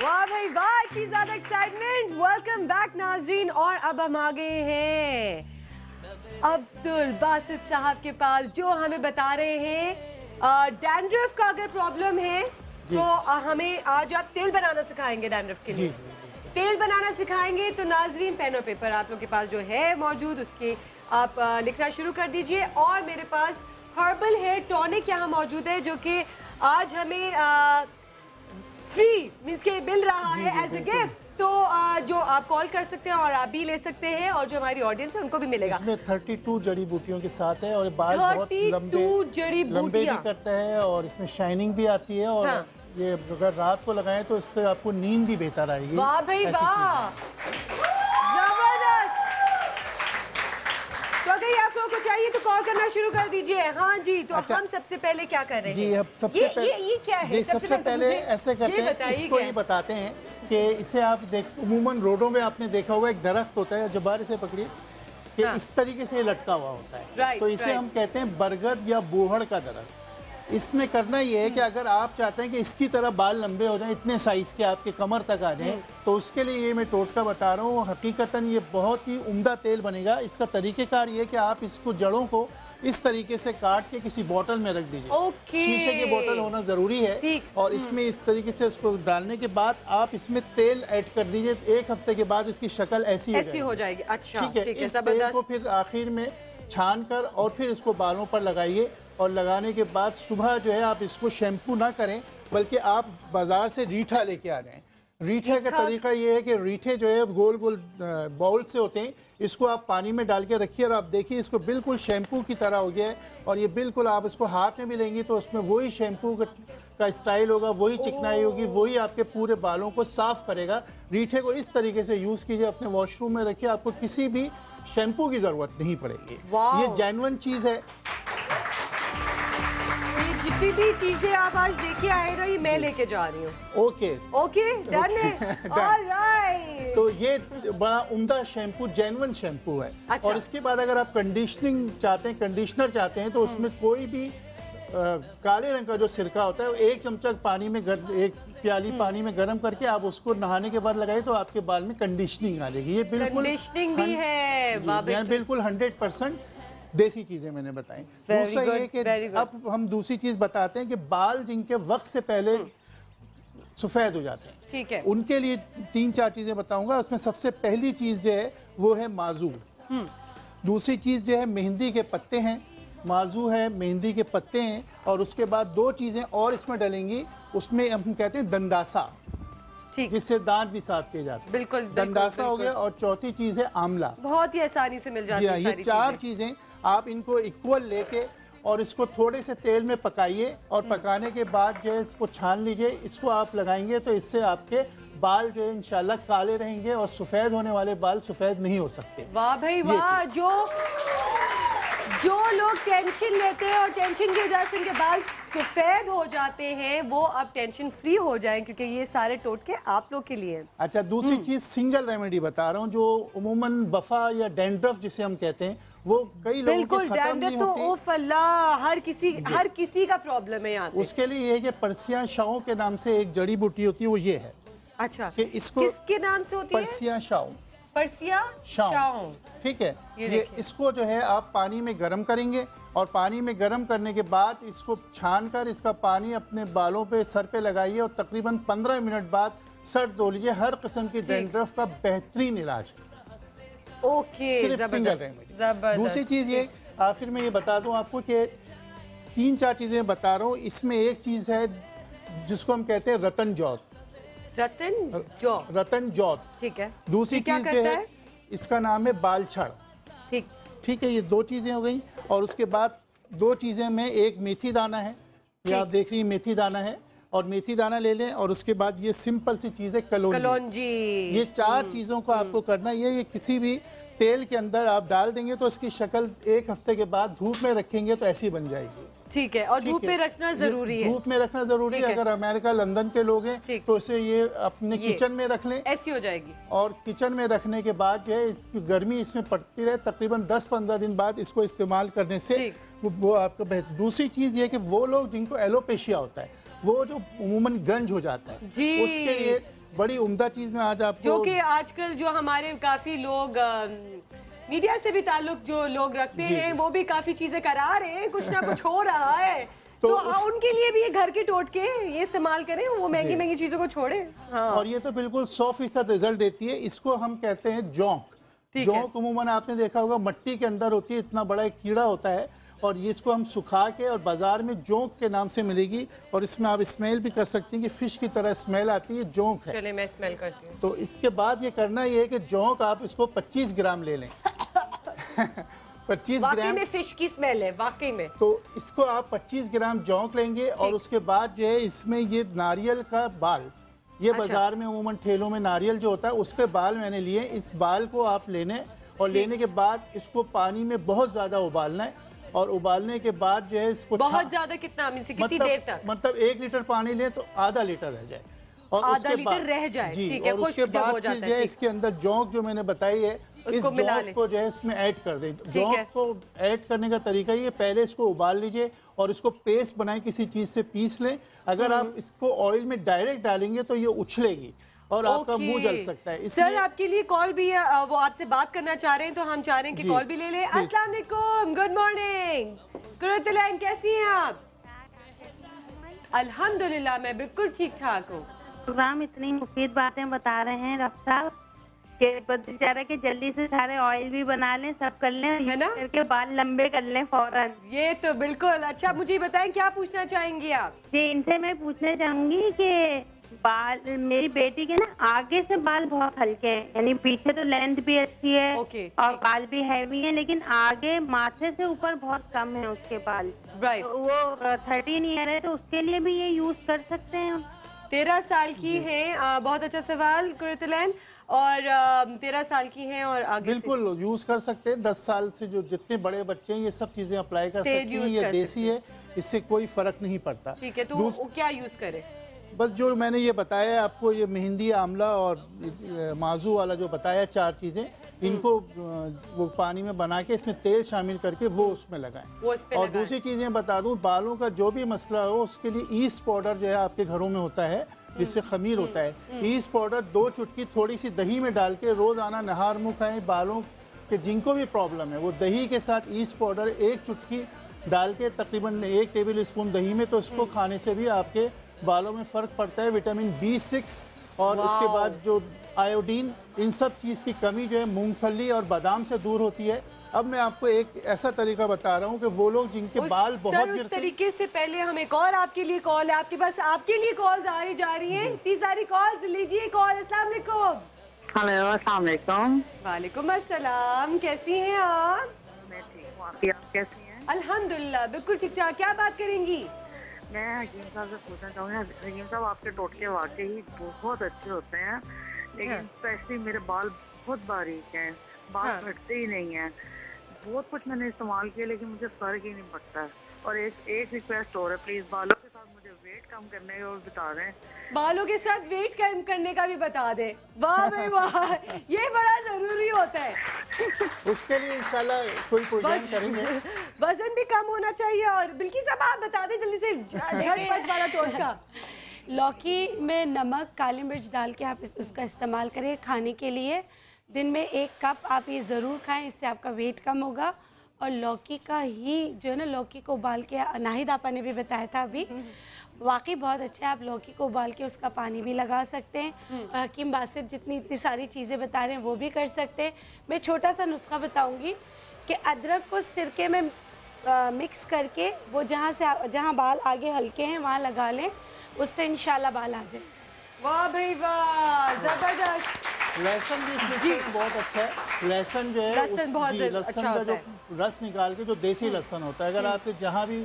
Speaker 2: वाह भाई वाह, इतनी ज्यादा एक्साइटमेंट। वेलकम बैक नाज़रीन, और अब हम आ गए हैं अब्दुल बासित साहब के पास, जो हमें बता रहे हैं डैंड्रफ का अगर प्रॉब्लम है तो हमें आज आप तेल बनाना सिखाएंगे डैंड्रफ के लिए। तेल बनाना सिखाएंगे तो नाज़रीन पेन और पेपर आप लोग के पास जो है मौजूद, उसके आप लिखना शुरू कर दीजिए। और मेरे पास हर्बल हेयर टॉनिक यहाँ मौजूद है, जो कि आज हमें फ्री मींस के मिल रहा है एज ए गिफ्ट। तो जो आप कॉल कर सकते हैं और आप भी ले सकते हैं, और जो हमारी ऑडियंस है उनको भी मिलेगा।
Speaker 7: इसमें 32 जड़ी बूटियों के साथ है और बाल बहुत लंबे भी करता है और इसमें शाइनिंग भी आती है। और हाँ। ये अगर रात को लगाएं तो इससे आपको नींद भी बेहतर आएगी।
Speaker 2: वाह भाई वाह, जबरदस्त। तो अगर आप लोगों को चाहिए तो कॉल करना शुरू कर दीजिए। हाँ जी, तो अच्छा। हम सबसे पहले क्या कर रहे हैं
Speaker 7: जी? अब सबसे पहले
Speaker 2: ये क्या है?
Speaker 7: सबसे पहले ऐसे करते हैं, इसको ये बताते हैं कि इसे आप उमूमन रोडों में आपने देखा होगा, एक दरख्त होता है, जबारे से पकड़िए कि हाँ। इस तरीके से लटका हुआ होता है, तो इसे हम कहते हैं बरगद या बोहड़ का दरख्त। इसमें करना ये है कि अगर आप चाहते हैं कि इसकी तरह बाल लंबे हो जाएं, इतने साइज़ के आपके कमर तक आ जाएं, तो उसके लिए ये मैं टोटका बता रहा हूँ। हकीकतन ये बहुत ही उम्दा तेल बनेगा। इसका तरीक़ेकार ये है कि आप इसको जड़ों को इस तरीके से काट के किसी बोतल में रख दीजिए। शीशे की बोतल होना ज़रूरी है। और इसमें इस तरीके से इसको डालने के बाद आप इसमें तेल ऐड कर दीजिए। 1 हफ्ते के बाद इसकी शक्ल ऐसी हो जाएगी। अच्छा, ठीक है। इस तेल को फिर आखिर में छान कर और फिर इसको बालों पर लगाइए। और लगाने के बाद सुबह जो है आप इसको शैम्पू ना करें, बल्कि आप बाज़ार से रीठा लेके आ जाएं। रीठे का तरीका ये है कि रीठे जो है गोल गोल बाउल से होते हैं, इसको आप पानी में डाल के रखिए और आप देखिए इसको बिल्कुल शैम्पू की तरह हो गया है। और ये बिल्कुल आप इसको हाथ में भी लेंगी तो उसमें वही शैम्पू का स्टाइल होगा, वही चिकनाई होगी, वही आपके पूरे बालों को साफ़ करेगा। रीठे को इस तरीके से यूज़ कीजिए, अपने वॉशरूम में रखिए, आपको किसी भी शैम्पू की ज़रूरत नहीं पड़ेगी। ये जेन्युइन चीज़ है।
Speaker 2: जितनी भी चीजें आप आज लेके आए ना, ये मैं लेके जा रही हूँ। ओके डन है। ऑलराइट।
Speaker 7: तो ये बड़ा उम्दा शैम्पू, जेन्युइन शैम्पू है। अच्छा। और इसके बाद अगर आप कंडीशनिंग चाहते हैं, कंडीशनर चाहते हैं, तो उसमें कोई भी काले रंग का जो सिरका होता है, 1 चमचा पानी में 1 प्याली पानी में गर्म करके आप उसको नहाने के बाद लगाए तो आपके बाल में कंडीशनिंग आ जाएगी। ये बिल्कुल
Speaker 2: कंडीशनिंग भी है,
Speaker 7: बिल्कुल 100% देसी चीजें मैंने बताई। दूसरा ये कि अब हम दूसरी चीज बताते हैं कि बाल जिनके वक्त से पहले सफेद हो जाते हैं,
Speaker 2: ठीक है,
Speaker 7: उनके लिए 3-4 चीजें बताऊंगा। उसमें सबसे पहली चीज जो है वो है माजू। दूसरी चीज जो है मेहंदी के पत्ते हैं। माजू है, मेहंदी के पत्ते हैं, और उसके बाद 2 चीजें और इसमें डलेंगी। उसमें हम कहते हैं दंदासा, जिससे दांत भी साफ किए जाते हैं।
Speaker 2: बिल्कुल,
Speaker 7: दंदासा हो गया। और चौथी चीज है आंवला,
Speaker 2: बहुत ही आसानी से मिल जाती है।
Speaker 7: ये 4 चीजें आप इनको इक्वल लेके और इसको थोड़े से तेल में पकाइए, और पकाने के बाद जो है इसको छान लीजिए। इसको आप लगाएंगे तो इससे आपके बाल जो है इंशाल्लाह काले रहेंगे, और सफेद होने वाले बाल सफेद नहीं हो सकते।
Speaker 2: वाह भाई वाह। जो लोग टेंशन लेते हैं और टेंशन की वजह से उनके बाल सफेद हो जाते हैं, वो अब टेंशन फ्री हो जाएं, क्योंकि ये सारे टोटके आप लोग के लिए।
Speaker 7: अच्छा, दूसरी चीज सिंगल रेमेडी बता रहा हूँ, जो उमूमन बफा या डैंड्रफ जिसे हम कहते हैं, वो कई लोगों के खत्म नहीं होती।
Speaker 2: तो ओफ अल्लाह, हर किसी का प्रॉब्लम है यहाँ पे।
Speaker 7: उसके लिए ये है कि परसिया शाओ के नाम से एक जड़ी बूटी होती है, वो ये है।
Speaker 2: अच्छा,
Speaker 7: कि इसको
Speaker 2: किसके नाम से होती है?
Speaker 7: Persia Shao.
Speaker 2: परसिया शाओ,
Speaker 7: ठीक है। ये इसको जो है आप पानी में गर्म करेंगे, और पानी में गर्म करने के बाद इसको छान कर इसका पानी अपने बालों पे, सर पे लगाइए, और तकरीबन 15 मिनट बाद सर धो लीजिए। हर किस्म की डैंड्रफ का बेहतरीन इलाज। सिर्फ सिंगल रेमेडी। दूसरी चीज़ ये आखिर में ये बता दूं आपको कि 3-4 चीज़ें बता रहा हूँ। इसमें एक चीज़ है जिसको हम कहते हैं रतन जौत। रतन जौत, ठीक है। दूसरी चीज़ है, इसका नाम है बाल छड़। ठीक है, ये 2 चीज़ें हो गई। और उसके बाद 2 चीज़ें में, एक मेथी दाना है, ये आप देख रही हैं मेथी दाना है, और मेथी दाना ले लें, और उसके बाद ये सिंपल सी चीज़ है कलौंजी। ये 4 चीज़ों को आपको करना है। ये किसी भी तेल के अंदर आप डाल देंगे तो इसकी शक्ल 1 हफ्ते के बाद धूप में रखेंगे तो ऐसी बन जाएगी।
Speaker 2: ठीक है, और धूप में रखना जरूरी है।
Speaker 7: धूप में रखना जरूरी है। अगर अमेरिका लंदन के लोग हैं तो इसे ये अपने किचन में रख लें,
Speaker 2: ऐसी हो जाएगी। और
Speaker 7: किचन में रखने के बाद जो है इसकी गर्मी इसमें पड़ती रहे, तकरीबन 10-15 दिन बाद इसको इस्तेमाल करने से वो आपका बेहतर। दूसरी चीज़ ये कि वो लोग जिनको एलोपेशिया होता है, वो जो उमूमन गंज हो जाता है, उसके लिए बड़ी उम्दा चीज़ में आज आपको,
Speaker 2: जो कि आजकल जो हमारे काफ़ी लोग मीडिया से भी ताल्लुक जो लोग रखते हैं वो भी काफी चीजें करा रहे हैं, कुछ ना कुछ हो रहा है। तो उनके लिए भी ये घर के टोटके ये इस्तेमाल करें, वो महंगी महंगी चीजों को छोड़े। हाँ।
Speaker 7: और ये तो बिल्कुल 100% रिजल्ट देती है। इसको हम कहते हैं जौंक। जौंक उमूमन आपने देखा होगा मट्टी के अंदर होती है, इतना बड़ा एक कीड़ा होता है, और ये इसको हम सुखा के और बाजार में जौंक के नाम से मिलेगी, और इसमें आप स्मेल भी कर सकती हैं कि फिश की तरह स्मेल आती है, जौंक है।
Speaker 2: चले मैं स्मेल करती हूँ।
Speaker 7: तो इसके बाद ये करना ये है कि जौंक आप इसको 25 ग्राम ले लें। 25 ग्राम
Speaker 2: में फिश की स्मेल है वाकई में।
Speaker 7: तो इसको आप 25 ग्राम जौंक लेंगे, और उसके बाद जो है इसमें ये नारियल का बाल, ये बाजार में उमूमन ठेलों में नारियल जो होता है उसके बाल मैंने लिए। इस बाल को आप लेने, और लेने के बाद इसको पानी में बहुत ज़्यादा उबालना है, और उबालने के बाद जो है इसको
Speaker 2: बहुत ज्यादा कितना कितनी देर तक,
Speaker 7: मतलब 1 लीटर पानी ले तो आधा लीटर रह जाए, और
Speaker 2: आधा लीटर रह जाए।
Speaker 7: जी,
Speaker 2: ठीक है,
Speaker 7: और उसके बाद फिर जो है इसके अंदर जौंक जो मैंने बताई है, इस जौंक को जो है इसमें ऐड कर दें। जौंक को ऐड करने का तरीका ये, पहले इसको उबाल लीजिए और इसको पेस्ट बनाए, किसी चीज से पीस लें। अगर आप इसको ऑयल में डायरेक्ट डालेंगे तो ये उछलेगी और आपका मुंह जल सकता है।
Speaker 2: सर आपके लिए कॉल भी है, वो आपसे बात करना चाह रहे हैं, तो हम चाह रहे हैं कि कॉल भी ले लें। अस्सलाम वालेकुम, गुड मॉर्निंग कुरतलैन, कैसी हैं आप? अल्हम्दुलिल्लाह मैं बिल्कुल ठीक ठाक हूँ।
Speaker 10: प्रोग्राम इतनी मुफीद बातें बता रहे हैं डॉक्टर साहब कि बेचारा के जल्दी से सारे ऑयल भी बना लें, सब कर लें, है ना, करके बाल लंबे कर लें फौरन।
Speaker 2: ये तो बिल्कुल। अच्छा मुझे बताएं क्या पूछना चाहेंगी आप?
Speaker 10: जी, इनसे मैं पूछना चाहूंगी कि बाल, मेरी बेटी के ना आगे से बाल बहुत हल्के हैं, यानी पीछे तो लेंथ भी अच्छी है और बाल भी हैवी हैं, लेकिन आगे माथे से ऊपर बहुत कम है उसके बाल। तो वो 13 ईयर है, तो उसके लिए भी ये यूज कर सकते हैं?
Speaker 2: 13 साल की है। बहुत अच्छा सवाल कुरतलैन, और 13 साल की हैं और आगे
Speaker 7: बिल्कुल यूज कर सकते हैं। 10 साल से जो जितने बड़े बच्चे हैं ये सब चीजें अप्लाई कर सकती हैं। ये देसी है, इससे कोई फर्क नहीं पड़ता।
Speaker 2: ठीक है, तो क्या यूज करें?
Speaker 7: बस जो मैंने ये बताया आपको, ये मेहंदी, आंवला और माजू वाला जो बताया 4 चीज़ें, इनको वो पानी में बना के इसमें तेल शामिल करके वो उसमें लगाएं। और दूसरी चीज़ें बता दूं, बालों का जो भी मसला हो उसके लिए ईस्ट पाउडर जो है आपके घरों में होता है, जिससे खमीर होता है। ईस्ट पाउडर 2 चुटकी थोड़ी सी दही में डाल के रोज़ाना नहार मुँह खाएं। बालों के जिनको भी प्रॉब्लम है वो दही के साथ ईस्ट पाउडर 1 चुटकी डाल के, तकरीबन 1 टेबल स्पून दही में, तो इसको खाने से भी आपके बालों में फ़र्क पड़ता है। विटामिन B6 और उसके बाद जो आयोडीन, इन सब चीज़ की कमी जो है मूंगफली और बादाम से दूर होती है। अब मैं आपको एक ऐसा तरीका बता रहा हूँ कि वो लोग जिनके बाल बहुत गिरते हैं,
Speaker 2: तरीके से पहले हम एक और आपके लिए कॉल है, आपके पास आपके लिए कॉल्स आ रही जा रही हैं। इतनी सारी कॉल्स, लीजिए कॉल। अस्सलाम वालेकुम।
Speaker 11: हेलो, अस्सलाम वालेकुम।
Speaker 2: वालेकुम अस्सलाम, कैसी हैं आप?
Speaker 11: मैं ठीक हूँ, आप कैसी हैं?
Speaker 2: अल्हम्दुलिल्लाह बिल्कुल ठीक ठाक। क्या बात करेंगी?
Speaker 11: मैं हकीम साहब से पूछना चाहूँगी। हकीम साहब, आपके टोटके वाकई ही बहुत अच्छे होते हैं, लेकिन स्पेशली मेरे बाल बहुत बारीक हैं, बाल घटते ही नहीं हैं। बहुत कुछ मैंने इस्तेमाल किया लेकिन मुझे फ़र्क ही नहीं पड़ता। और एक रिक्वेस्ट और है, प्लीज़ बालों के साथ मुझे वेट कम करने का बता दें।
Speaker 2: बालों के साथ वेट कम करने का भी बता दें। वाह भाई वाह, ये बड़ा ज़रूरी होता है।
Speaker 7: उसके लिए इंशाल्लाह कोई प्रोग्राम करेंगे।
Speaker 2: वजन भी कम होना चाहिए। और बिल्कि साहब आप बता दें जल्दी से झटपट वाला टोटका।
Speaker 6: लौकी में नमक, काली मिर्च डाल के आप उसका इस्तेमाल करें खाने के लिए। दिन में 1 कप आप ये ज़रूर खाएं, इससे आपका वेट कम होगा। और लौकी का ही जो है ना, लौकी को उबाल के, नाहिद आपा ने भी बताया था अभी, वाकई बहुत अच्छा है। आप लौकी को उबाल के उसका पानी भी लगा सकते हैं। और हकीम बासित जितनी इतनी सारी चीज़ें बता रहे हैं वो भी कर सकते हैं। मैं छोटा सा नुस्खा बताऊंगी कि अदरक को सिरके में मिक्स करके वो जहाँ बाल आगे हल्के हैं वहाँ लगा लें, उससे इंशाल्लाह बाल आ जाए।
Speaker 2: वाह भाई वाह, जबरदस्त।
Speaker 7: लहसुन भी इसमें बहुत अच्छा है। लहसुन जो है,
Speaker 2: लहसुन बहुत
Speaker 7: लहसुन का जो रस निकाल के, जो देसी लहसुन होता है, अगर आपके जहाँ भी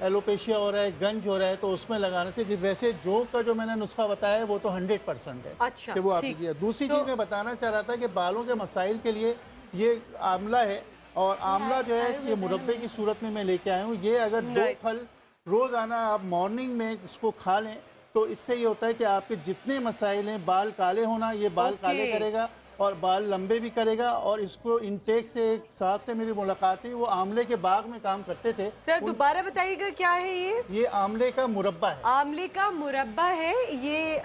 Speaker 7: एलोपेशिया हो रहा है, गंज हो रहा है, तो उसमें लगाने से वैसे जोंक का जो मैंने नुस्खा बताया है वो तो 100% है।
Speaker 2: अच्छा,
Speaker 7: कि वो आप कीजिए। दूसरी चीज़ मैं बताना चाह रहा था कि बालों के मसाइल के लिए ये आंवला है, और आंवला जो है ये मुरब्बे की सूरत में मैं लेके आया हूँ। ये अगर 2 फल रोज़ाना आप मॉर्निंग में इसको खा लें तो इससे ये होता है कि आपके जितने मसाइल हैं, बाल काले होना, ये बाल काले करेगा और बाल लंबे भी करेगा। और इसको इनटेक से एक साहब से मेरी मुलाकात हुई, वो आंवले के बाग में काम करते थे।
Speaker 2: सर दोबारा बताइएगा क्या है ये
Speaker 7: आंवले का मुरब्बा है।
Speaker 2: आंवले का मुरब्बा है ये,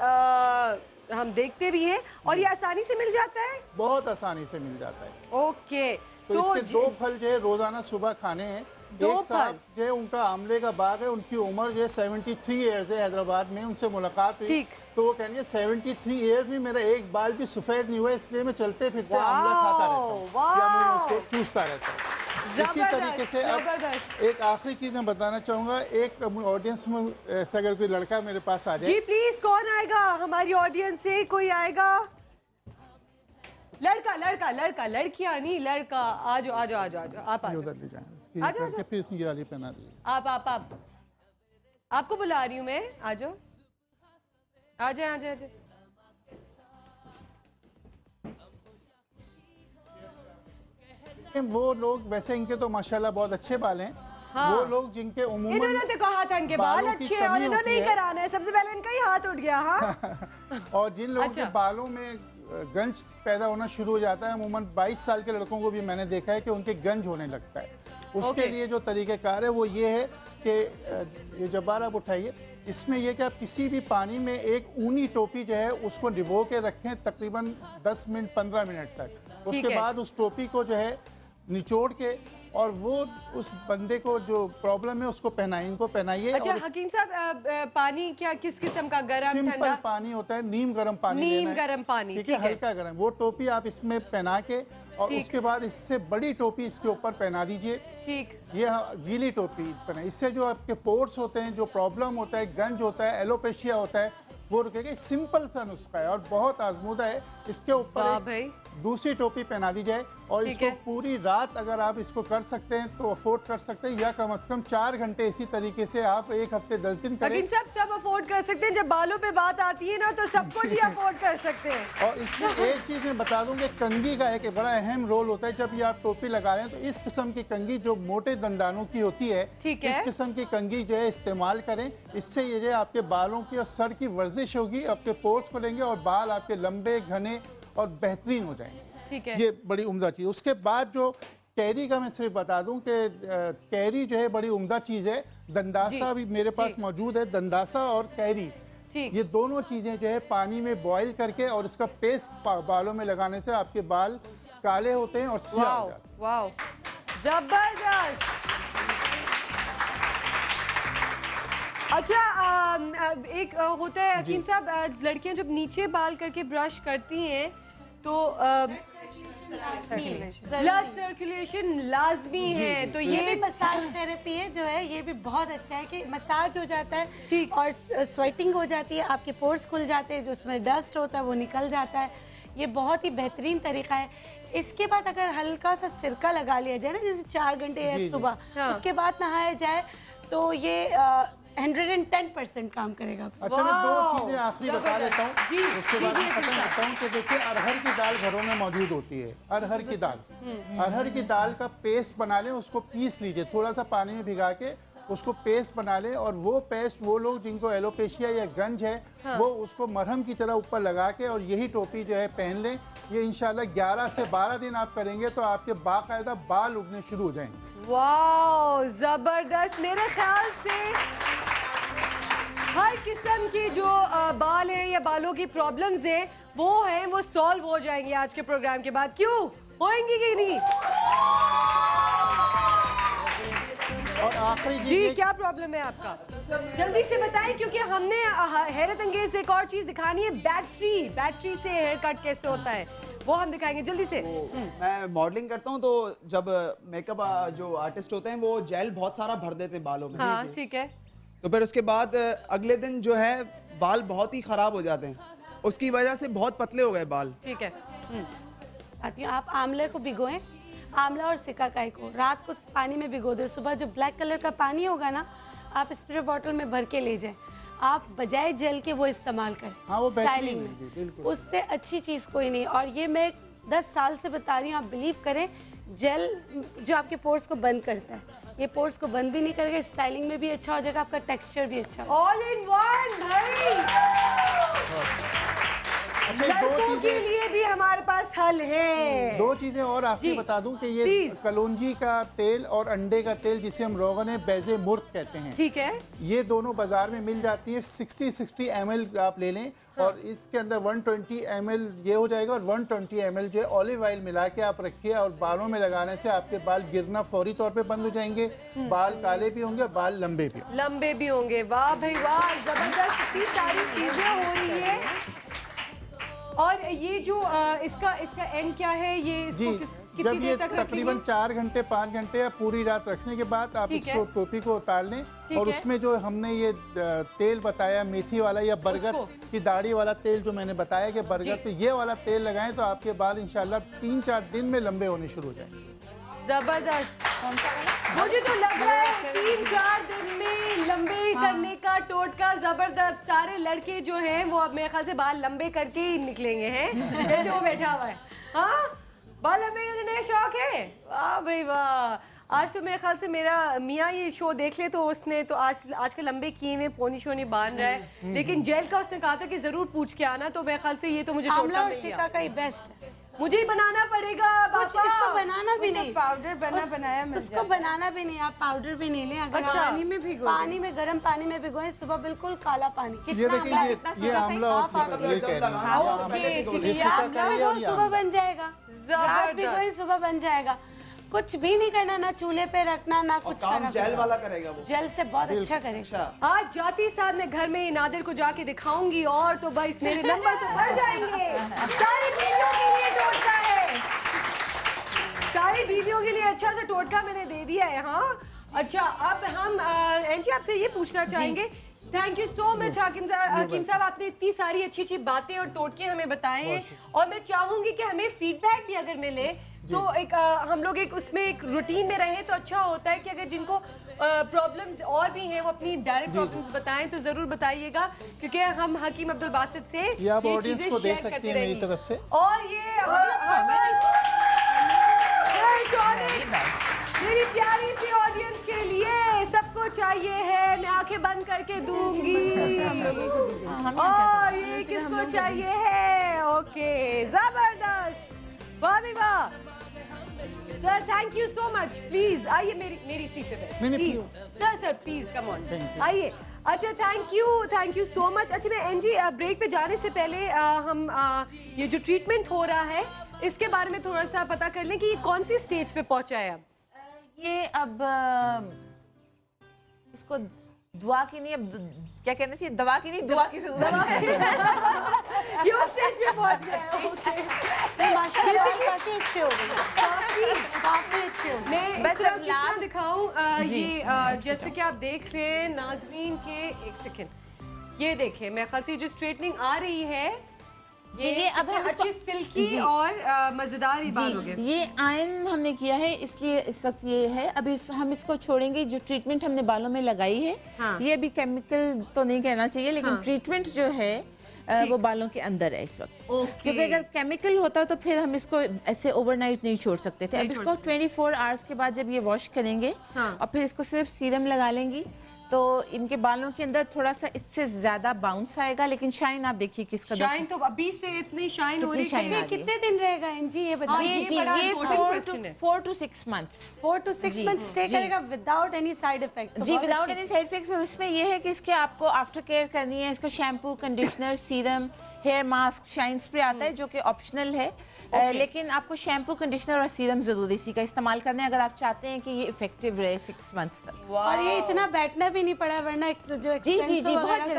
Speaker 2: हम देखते भी हैं। और ये आसानी से मिल जाता है?
Speaker 7: बहुत आसानी से मिल जाता है।
Speaker 2: ओके,
Speaker 7: तो इसके 2 फल जो है रोजाना सुबह खाने हैं। एक साहब जो है उनका आंवले का बाग है, उनकी उम्र जो है 73 ईयर्स है, हैदराबाद में उनसे मुलाकात हुई तो वो कहेंगे 73 ईयर्स में मेरा एक बाल भी सफेद नहीं हुआ, इसलिए मैं चलते फिरते आंवला खाता रहता हूँ या मैं उसको चूसता रहता हूँ। इसी तरीके से अब एक आखिरी चीज मैं बताना चाहूँगा, एक ऑडियंस में ऐसा अगर कोई लड़का मेरे पास आ जाए।
Speaker 2: जी प्लीज, कौन आएगा हमारी ऑडियंस से? कोई आएगा? लड़का लड़का लड़का, लड़कियां नहीं, लड़का। आ जाओ आ जाओ आ जाओ आप
Speaker 7: उधर ले जाएं, फिर इसकी वाली पहना दीजिए।
Speaker 2: आप आपको बुला रही हूँ मैं, आ जाओ आ जाए आ जाए आ जाए।
Speaker 7: वो लोग वैसे इनके तो माशाल्लाह बहुत अच्छे बाल हैं। हाँ। वो लोग जिनके उम्मूमन
Speaker 2: इन्होंने तो कहा था इनके बाल अच्छे हैं और इन्होंने नहीं कराना है, सबसे पहले इनका ही हाथ उठ गया। हाँ।
Speaker 7: और जिन लोगों के बालों में गंज पैदा होना शुरू हो जाता है, अमूमन 22 साल के लड़कों को भी मैंने देखा है कि उनके गंज होने लगता है। उसके लिए जो तरीक़ेकार है वो ये है कि ये जब्बार आप उठाइए, इसमें यह कि आप किसी भी पानी में एक ऊनी टोपी जो है उसको डिबो के रखें तकरीबन 10 मिनट 15 मिनट तक। उसके बाद उस टोपी को जो है निचोड़ के और वो उस बंदे को जो प्रॉब्लम है उसको पहनाइए, इनको पहनाइए।
Speaker 2: अच्छा हकीम साहब, पानी क्या किस किस्म का? गरम,
Speaker 7: सिंपल पानी होता है, नीम गरम पानी,
Speaker 2: नीम गरम पानी,
Speaker 7: ठीक है, हल्का गरम। वो टोपी आप इसमें पहना के और उसके बाद इससे बड़ी टोपी इसके ऊपर पहना दीजिए।
Speaker 2: ठीक,
Speaker 7: ये गीली टोपी पहना, इससे जो आपके पोर्स होते हैं, जो प्रॉब्लम होता है, गंज होता है, एलोपेशिया होता है, वो रुकेगा। सिंपल सा नुस्खा है और बहुत आजमूदा है। इसके ऊपर दूसरी टोपी पहना दी जाए और इसको पूरी रात अगर आप इसको कर सकते हैं तो अफोर्ड कर सकते हैं, या कम से कम 4 घंटे इसी तरीके से आप 1 हफ्ते 10 दिन करें।
Speaker 2: सब अफोर्ड कर सकते हैं, जब बालों पे बात आती है ना तो सब कुछ ही अफोर्ड कर सकते हैं।
Speaker 7: और इसमें एक चीज मैं बता दूं कि कंघी का एक बड़ा अहम रोल होता है। जब ये आप टोपी लगा रहे हैं तो इस किस्म की कंघी जो मोटे दंदानों की होती है, इस किस्म की कंघी जो है इस्तेमाल करें। इससे ये जो आपके बालों की और सर की वर्जिश होगी, आपके पोर्स खोलेंगे और बाल आपके लंबे घने और बेहतरीन हो जाएंगे।
Speaker 2: ठीक है,
Speaker 7: ये बड़ी उम्दा चीज़। उसके बाद जो कैरी का मैं सिर्फ बता दूं कि कैरी जो है बड़ी उम्दा चीज़ है। दंदासा भी मेरे पास मौजूद है, दंदासा और कैरी, ये दोनों चीज़ें जो है पानी में बॉईल करके और इसका पेस्ट बालों में लगाने से आपके बाल काले होते हैं और स्याह हो जाते हैं।
Speaker 2: वाओ, जबरदस्त। अच्छा एक होता है हकीम साहब, लड़कियां जब नीचे बाल करके ब्रश करती हैं तो ब्लड सर्कुलेशन लाजमी है, तो
Speaker 6: ये भी मसाज थेरेपी है जो है, ये भी बहुत अच्छा है कि मसाज हो जाता है और स्वेटिंग हो जाती है, आपके पोर्स खुल जाते हैं, जो उसमें डस्ट होता है वो निकल जाता है। ये बहुत ही बेहतरीन तरीका है। इसके बाद अगर हल्का सा सिरका लगा लिया जाए ना, जैसे 4 घंटे या सुबह उसके बाद नहाया जाए तो ये 110% काम करेगा।
Speaker 7: अच्छा, मैं 2 चीजें आखिरी बता देता हूँ, उसके बाद मैं खत्म करता हूँ कि देखिए अरहर की दाल घरों में मौजूद होती है। अरहर की दाल, अरहर की दाल का पेस्ट बना लें, उसको पीस लीजिए, थोड़ा सा पानी में भिगा के उसको पेस्ट बना लें। और वो पेस्ट वो लोग जिनको एलोपेशिया या गंज है वो उसको मरहम की तरह ऊपर लगा के और यही टोपी जो है पहन लें। ये इंशाल्लाह 11 से 12 दिन आप करेंगे तो आपके बाकायदा बाल उगने शुरू हो जाएंगे।
Speaker 2: वाह, जबरदस्त। मेरे ख्याल से हर किस्म की जो बाल हैं या बालों की प्रॉब्लम्स हैं वो सॉल्व हो जाएंगी आज के प्रोग्राम के बाद। क्यों होंगी कि नहीं?
Speaker 7: और आखिरी
Speaker 2: जी, क्या प्रॉब्लम है आपका? जल्दी से बताएं, क्योंकि हमने हैरत अंगेज एक और चीज दिखानी है, बैटरी से हेयर कट कैसे होता है वो हम दिखाएंगे जल्दी से।
Speaker 12: मैं मॉडलिंग करता हूँ तो जब मेकअप जो आर्टिस्ट होते हैं वो जेल बहुत सारा भर देते हैं बालों में।
Speaker 2: हाँ, ठीक है।
Speaker 12: तो फिर उसके बाद अगले दिन जो है बाल बहुत ही खराब हो जाते हैं, उसकी वजह से बहुत पतले हो गए बाल।
Speaker 2: ठीक है।
Speaker 6: आप आंवले को भिगोएं, आंवला और सिकाकाई को रात को पानी में भिगो दे, सुबह जो ब्लैक कलर का पानी होगा ना आप स्प्रे बॉटल में भर के ले जाएं, आप बजाय जेल के वो इस्तेमाल करें।
Speaker 7: हाँ, वो
Speaker 6: स्टाइलिंग में उससे अच्छी चीज़ कोई नहीं। और ये मैं 10 साल से बता रही हूँ, आप बिलीव करें, जेल जो आपके पोर्स को बंद करता है, ये पोर्स को बंद भी नहीं करेगा, स्टाइलिंग में भी अच्छा हो जाएगा, आपका टेक्सचर भी अच्छा हो।
Speaker 2: ऑल इन वन भाई। लड़कों के लिए भी हमारे पास हल है।
Speaker 7: 2 चीजें और आपको बता दूं कि ये कलौंजी का तेल और अंडे का तेल, जिसे हम रोगन बेज़े मुर्ग कहते हैं,
Speaker 2: ठीक है,
Speaker 7: ये दोनों बाजार में मिल जाती है। 60 ml आप ले लें और इसके अंदर 120 ml ये हो जाएगा और 120 ml जो है ऑलिव ऑयल मिला के आप रखिए और बालों में लगाने से आपके बाल गिरना फौरी तौर पे बंद हो जाएंगे, बाल काले भी होंगे, बाल लंबे भी
Speaker 2: होंगे। वाह भाई वाह, जबरदस्त, इतनी सारी चीजें हो रही है। और ये जो इसका एंड क्या है, ये इसको
Speaker 7: जब ये तकरीबन 4 घंटे 5 घंटे या पूरी रात रखने के बाद आप इसको टोपी को उतार लें और उसमें जो हमने ये तेल बताया मेथी वाला या बरगद की दाढ़ी वाला तेल जो मैंने बताया कि बरगद, तो ये वाला तेल लगाएं तो आपके बाल इंशाल्लाह 3-4 दिन में लंबे होने शुरू हो जाएंगे।
Speaker 2: जबरदस्त, मुझे तो लग रहा है 3-4 दिन में लंबे करने का टोटका जबरदस्त। सारे लड़के जो हैं वो अब मेरे ख्याल से बाल लंबे करके ही निकलेंगे हैं, जैसे वो बैठा हुआ है। हाँ, बाल लंबे करने का शौक है, वाह भाई वाह। आज तो मेरे ख्याल से मेरा मियाँ ये शो देख ले तो उसने तो आज के लंबे किए हुए पोनी शोनी बांध रहा है, लेकिन जेल का उसने कहा था कि जरूर पूछ के आना, तो मेरे ख्याल से ये तो मुझे
Speaker 6: आंवला और सिरका का ही बेस्ट है।
Speaker 2: मुझे ही बनाना पड़ेगा
Speaker 6: कुछ, इसको बनाना भी नहीं,
Speaker 8: पाउडर बनाया
Speaker 6: उसको बनाना भी नहीं, आप पाउडर भी नहीं लें। अगर पानी में गर्म पानी में भिगोएं, सुबह बिल्कुल काला पानी।
Speaker 7: ये देखिए ये आंवला और
Speaker 6: सुबह बन जाएगा, रात भिगोएं सुबह बन जाएगा। कुछ भी नहीं करना, ना चूल्हे पे रखना, ना कुछ करना।
Speaker 12: जेल वाला करेगा वो,
Speaker 6: जेल से बहुत अच्छा करेगा।
Speaker 2: आज जाती साथ मैं घर में नादिर को जाके दिखाऊंगी और तो बस मेरे नंबर तो बढ़ जाएंगे। सारी बीवियों के लिए टोटका है, सारी बीवियों के लिए अच्छा सा टोटका मैंने दे दिया है। हाँ अच्छा, अब हम एंजी आपसे ये पूछना चाहेंगे, थैंक यू सो मच हकीम साहब, आपने इतनी सारी अच्छी अच्छी बातें और टोटके हमें बताए हैं और मैं चाहूंगी कि हमें फीडबैक भी अगर मिले तो एक हम लोग एक उसमें एक रूटीन में रहें तो अच्छा होता है कि अगर जिनको प्रॉब्लम्स और भी हैं वो अपनी डायरेक्ट प्रॉब्लम्स बताएं तो जरूर बताइएगा, क्योंकि हम हकीम अब्दुल बासित से
Speaker 7: ये ऑडियंस को दे सकते हैं मेरी तरफ से।
Speaker 2: और ये मेरी प्यारी सी ऑडियंस के लिए सबको चाहिए है, मैं आंखें बंद करके दूंगी। और ये किसको चाहिए है? ओके, जबरदस्त, वाह भी वाह sir, thank you so much. Please आइए मेरी सीट पे बैठिए please. Sir please come on आइए। अच्छा, थैंक यू सो मच। अच्छा, मैं एनजी ब्रेक पे जाने से पहले हम ये जो ट्रीटमेंट हो रहा है इसके बारे में थोड़ा सा पता कर लें कि ये कौन सी स्टेज पे पहुंचा है। अब
Speaker 5: ये अब इसको दुआ की नहीं, अब क्या कहना चाहिए, दवा की नहीं, दुआ की जरूरत है।
Speaker 2: ये उस स्टेज पे पहुंच गए। ओके,
Speaker 6: माशाल्लाह काफी अच्छे हो गए, काफी अच्छे हो।
Speaker 2: मैं बस अब लास्ट दिखाऊं ये जैसे कि आप देख रहे हैं नाजरीन के, एक सेकंड ये देखें, मैं ख्याल से जो स्ट्रेटनिंग आ रही है
Speaker 5: ये अब हम
Speaker 2: अच्छी सिल्की और मजेदार ही बाल हो गए।
Speaker 5: ये आयन हमने किया है इसलिए इस वक्त ये है। अभी हम इसको छोड़ेंगे। जो ट्रीटमेंट हमने बालों में लगाई है ये अभी केमिकल तो नहीं कहना चाहिए, लेकिन ट्रीटमेंट जो है वो बालों के अंदर है इस वक्त। क्योंकि अगर केमिकल होता तो फिर हम इसको ऐसे ओवरनाइट नहीं छोड़ सकते थे। अब इसको 24 आवर्स के बाद जब ये वॉश करेंगे और फिर इसको सिर्फ सीरम लगा लेंगी तो इनके बालों के अंदर थोड़ा सा इससे ज्यादा बाउंस आएगा, लेकिन शाइन आप देखिए किसका
Speaker 2: शाइन तो अभी से इतनी शाइन हो रही है।
Speaker 6: कितने दिन रहेगा एनजी ये बताइए?
Speaker 5: ये 4 to 6 months
Speaker 6: 4 to 6 months stay करेगा विदाउट एनी साइड इफेक्ट।
Speaker 5: जी, विदाउट एनी साइड इफेक्ट्स। और इसमें ये है कि इसके आपको आफ्टर केयर करनी है। इसका shampoo, conditioner, serum, hair mask, shine spray आता है जो कि ऑप्शनल है। लेकिन आपको शैम्पू, कंडीशनर और सीरम जरूर इसी का इस्तेमाल करना है अगर आप चाहते हैं कि ये इफेक्टिव रहे 6 months तक।
Speaker 6: और ये इतना बैठना भी नहीं पड़ा, वरना जो
Speaker 5: जी बहुत जल्दी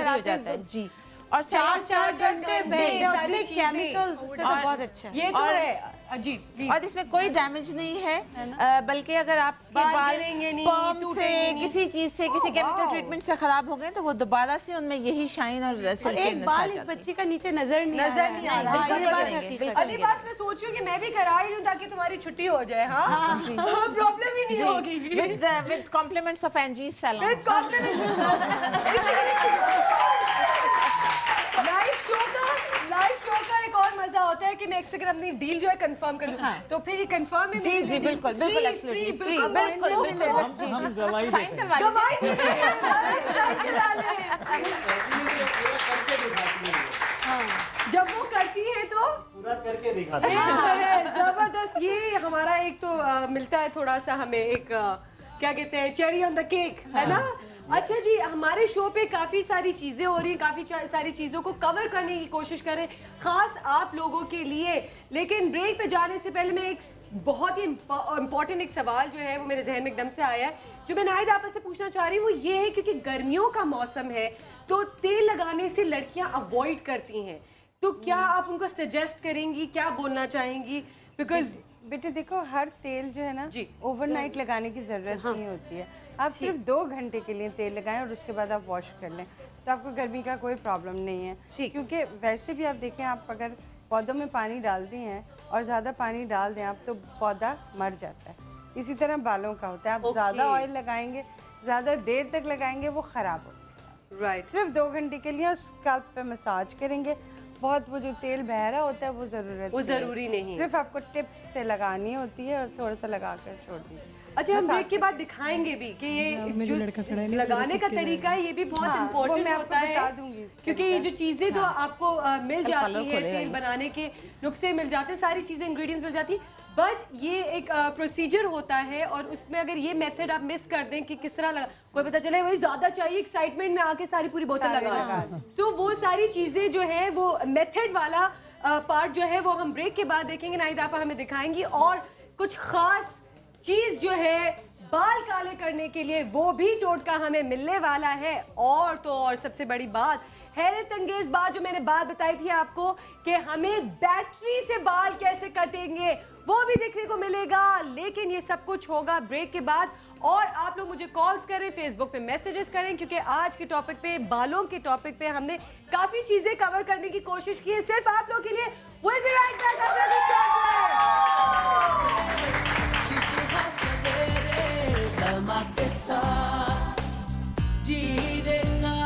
Speaker 5: हो जाता है जी। और
Speaker 6: 4 घंटे केमिकल्स बहुत अच्छा
Speaker 2: ये तो है। जी
Speaker 5: और इसमें कोई डैमेज नहीं है, बल्कि अगर आपके बाल पर्म से किसी चीज से किसी केमिकल ट्रीटमेंट से खराब हो गए तो वो दोबारा से उनमें यही शाइन और
Speaker 6: एक बाल इस बच्ची का नीचे नजर नहीं आ रहा है।
Speaker 2: अली बात मैं सोच रही हूँ कि मैं भी करा ही लूँ ताकि तुम्हारी छुट्टी हो जाए। हाँ प्रॉब्लम ही नहीं होगी।
Speaker 5: With compliments of NG salon.
Speaker 2: With compliments live show का एक और मजा होता है कि मैं एक सेकंड अपनी डील जो है कंफर्म कर लूं। तो फिर ये कंफर्म है।
Speaker 5: जी बिल्कुल बिल्कुल एब्सोल्युटली फ्री बिल्कुल बिल्कुल
Speaker 9: हम गवाही
Speaker 5: साइन करवा
Speaker 2: जब वो करती है तो
Speaker 9: पूरा करके दिखाते हैं।
Speaker 2: जबरदस्त। ये हमारा एक तो मिलता है थोड़ा सा हमें एक क्या कहते हैं चेरी ऑन द केक है ना। अच्छा जी, हमारे शो पे काफ़ी सारी चीज़ें हो रही हैं, काफ़ी सारी चीज़ों को कवर करने की कोशिश करें ख़ास आप लोगों के लिए। लेकिन ब्रेक पे जाने से पहले मैं एक बहुत ही इम्पॉर्टेंट एक सवाल जो है वो मेरे जहन में एकदम से आया है, जो मैं नाहिद आपस से पूछना चाह रही हूँ। वो ये है क्योंकि गर्मियों का मौसम है तो तेल लगाने से लड़कियाँ अवॉइड करती हैं, तो क्या आप उनको सजेस्ट करेंगी, क्या बोलना चाहेंगी? बिकॉज
Speaker 8: बेटे देखो, हर तेल जो है ना ओवरनाइट लगाने की ज़रूरत नहीं होती है। आप सिर्फ 2 घंटे के लिए तेल लगाएं और उसके बाद आप वॉश कर लें तो आपको गर्मी का कोई प्रॉब्लम नहीं है। क्योंकि वैसे भी आप देखें, आप अगर पौधों में पानी डालते हैं और ज़्यादा पानी डाल दें आप तो पौधा मर जाता है। इसी तरह बालों का होता है, आप ज़्यादा ऑयल लगाएंगे, ज़्यादा देर तक लगाएंगे, वो ख़राब हो।
Speaker 2: राइट।
Speaker 8: सिर्फ 2 घंटे के लिए स्कैल्प पे मसाज करेंगे। बहुत वो जो तेल बह रहा होता है वो ज़रूरी नहीं, सिर्फ आपको टिप्स से लगानी होती है और थोड़ा सा लगा कर छोड़ दीजिए।
Speaker 2: अच्छा, हम ब्रेक के बाद दिखाएंगे भी कि ये जो लगाने का तरीका है ये भी बहुत इम्पोर्टेंट होता है, क्योंकि ये जो चीज़ें तो आपको मिल जाती है, तेल बनाने के नुस्खे मिल जाते हैं, सारी चीज़ें इंग्रेडिएंट्स मिल जाती है, बट ये एक प्रोसीजर होता है और उसमें अगर ये मेथड आप मिस कर दें कि किस तरह लगा, कोई पता चले वही ज़्यादा चाहिए, एक्साइटमेंट में आके सारी पूरी बोतल लगा, सो वो सारी चीज़ें जो है वो मेथड वाला पार्ट जो है वो हम ब्रेक के बाद देखेंगे। नाहिद आपा हमें दिखाएंगी और कुछ खास चीज जो है बाल काले करने के लिए वो भी टोटका हमें मिलने वाला है। और तो और सबसे बड़ी बात, हैरत अंगेज बात जो मैंने बात बताई थी आपको कि हमें बैटरी से बाल कैसे कटेंगे वो भी देखने को मिलेगा। लेकिन ये सब कुछ होगा ब्रेक के बाद। और आप लोग मुझे कॉल्स करें, फेसबुक पे मैसेजेस करें, क्योंकि आज के टॉपिक पे, बालों के टॉपिक पे हमने काफी चीजें कवर करने की कोशिश की है सिर्फ आप लोग के लिए। We'll be right back after this
Speaker 1: जीने का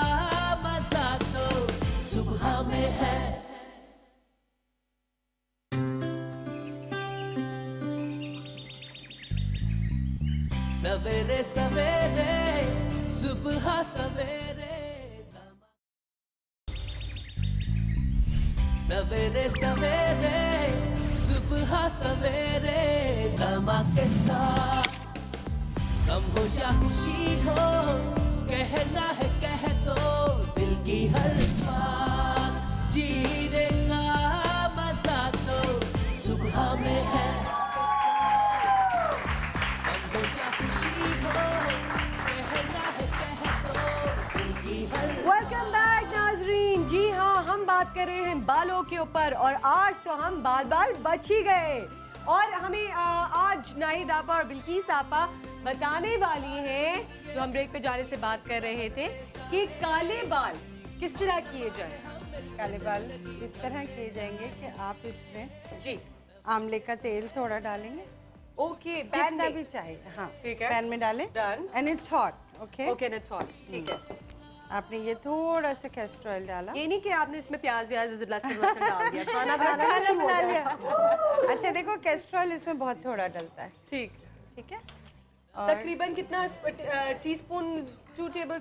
Speaker 1: मजा तो सुबह में है। सवेरे सवेरे सुबह सवेरे, सवेरे सवेरे सुबह सवेरे, समा के साथ कम हो या खुशी हो, कहना है कह दो दिल की हर बात। जीने का मजा तो सुबह में है, कम हो या खुशी हो, कहना है कह दो दिल की हर बात।
Speaker 2: वेलकम बैक नाजरीन। जी हाँ, हम बात कर रहे हैं बालों के ऊपर और आज तो हम बाल बच ही गए। और हमें आज नाहिद आपा और बिल्किस आपा बताने वाली हैं, जो हम ब्रेक पे जाने से बात कर रहे थे, कि काले बाल किस तरह किए जाएं।
Speaker 8: काले बाल इस तरह किए जाएंगे कि आप इसमें जी आंवले का तेल थोड़ा डालेंगे।
Speaker 2: ओके,
Speaker 8: जितना भी चाहिए, हाँ पैन में डालें। And it's hot. Okay
Speaker 2: it's hot, ठीक है।
Speaker 8: आपने ये थोड़ा सा कैस्टर ऑयल डाला,
Speaker 2: ये नहीं कि आपने इसमें प्याज लहसुन डाल दिया, खाना बना लिया।
Speaker 8: अच्छा देखो, कैस्टर ऑयल इसमें बहुत थोड़ा डलता है। ठीक है।
Speaker 2: तकरीबन कितना टीस्पून? 2 table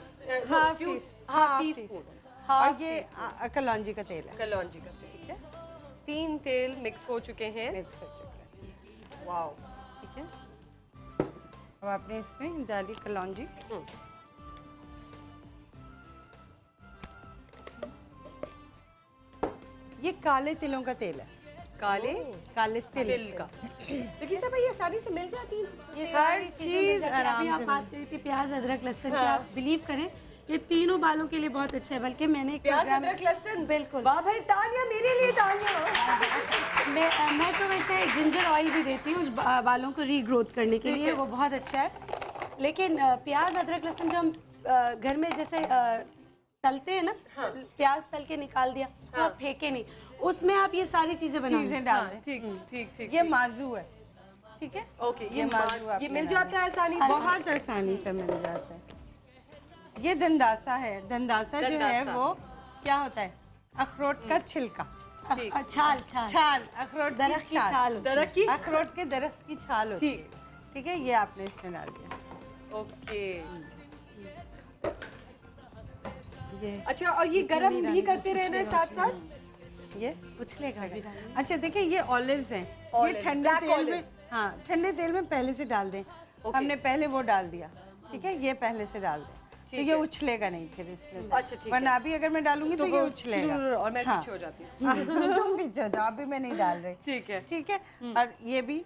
Speaker 8: half teaspoon. और ये कलौंजी का तेल है।
Speaker 2: कलौंजी का, ठीक है। 3 तेल मिक्स हो चुके हैं। वाओ,
Speaker 8: ठीक है। अब आपने इसमें डाली कलौंजी। ये काले तिलों का तेल है। काले तिल का।
Speaker 2: तो किसी भाई आसानी से मिल जाती है
Speaker 6: ये सारी चीज। अभी आप बात करी थी प्याज अदरक लहसुन की, आप बिलीव करें ये तीनों बालों के लिए बहुत अच्छा है। बल्कि मैंने एक
Speaker 2: प्याज अदरक लहसुन,
Speaker 6: बिल्कुल।
Speaker 2: वाह भाई तानिया, मेरे लिए तानिया।
Speaker 6: मैं तो वैसे जिंजर ऑयल भी देती हूँ बालों को रीग्रोथ करने के लिए, वो बहुत अच्छा है। लेकिन प्याज अदरक लहसुन जो हम घर में जैसे तलते हैं ना, हाँ। प्याज तल के निकाल दिया, उसको आप फेंके नहीं, उसमें आप ये सारी चीजें
Speaker 8: डाल दें।
Speaker 2: ठीक ठीक ठीक।
Speaker 8: ये माजू है, ठीक है।
Speaker 2: ओके, ये मिल जाता है आसानी से,
Speaker 8: बहुत आसानी से मिल जाता है। ये दंदासा है। दंदासा जो है वो क्या होता है? अखरोट का छिलका,
Speaker 6: छाल
Speaker 8: छाल, अखरोट
Speaker 6: दरख्त की छाल,
Speaker 8: अखरोट के दरख्त की छाल होती है, ठीक है। ये आपने इसमें डाल दिया।
Speaker 2: ओके, अच्छा, और ये गरम भी करते रहना है साथ साथ?
Speaker 8: ये
Speaker 6: उछलेगा भी।
Speaker 8: अच्छा देखिए, ये ऑलिव्स हैं, ये ठंडे तेल में, हाँ ठंडे तेल में पहले से डाल दें। हमने पहले वो डाल दिया, ठीक है। ये पहले से डाल दें तो ये उछलेगा नहीं फिर इसमें से।
Speaker 2: अच्छा ठीक है।
Speaker 8: वरना अभी अगर मैं डालूंगी तो ये उछलेगा
Speaker 2: और मैं पीछे हो जाती
Speaker 8: हूँ। तुम पीछे हो जाओ, अभी मैं नहीं डाल रही।
Speaker 2: ठीक है,
Speaker 8: ठीक है। और ये भी,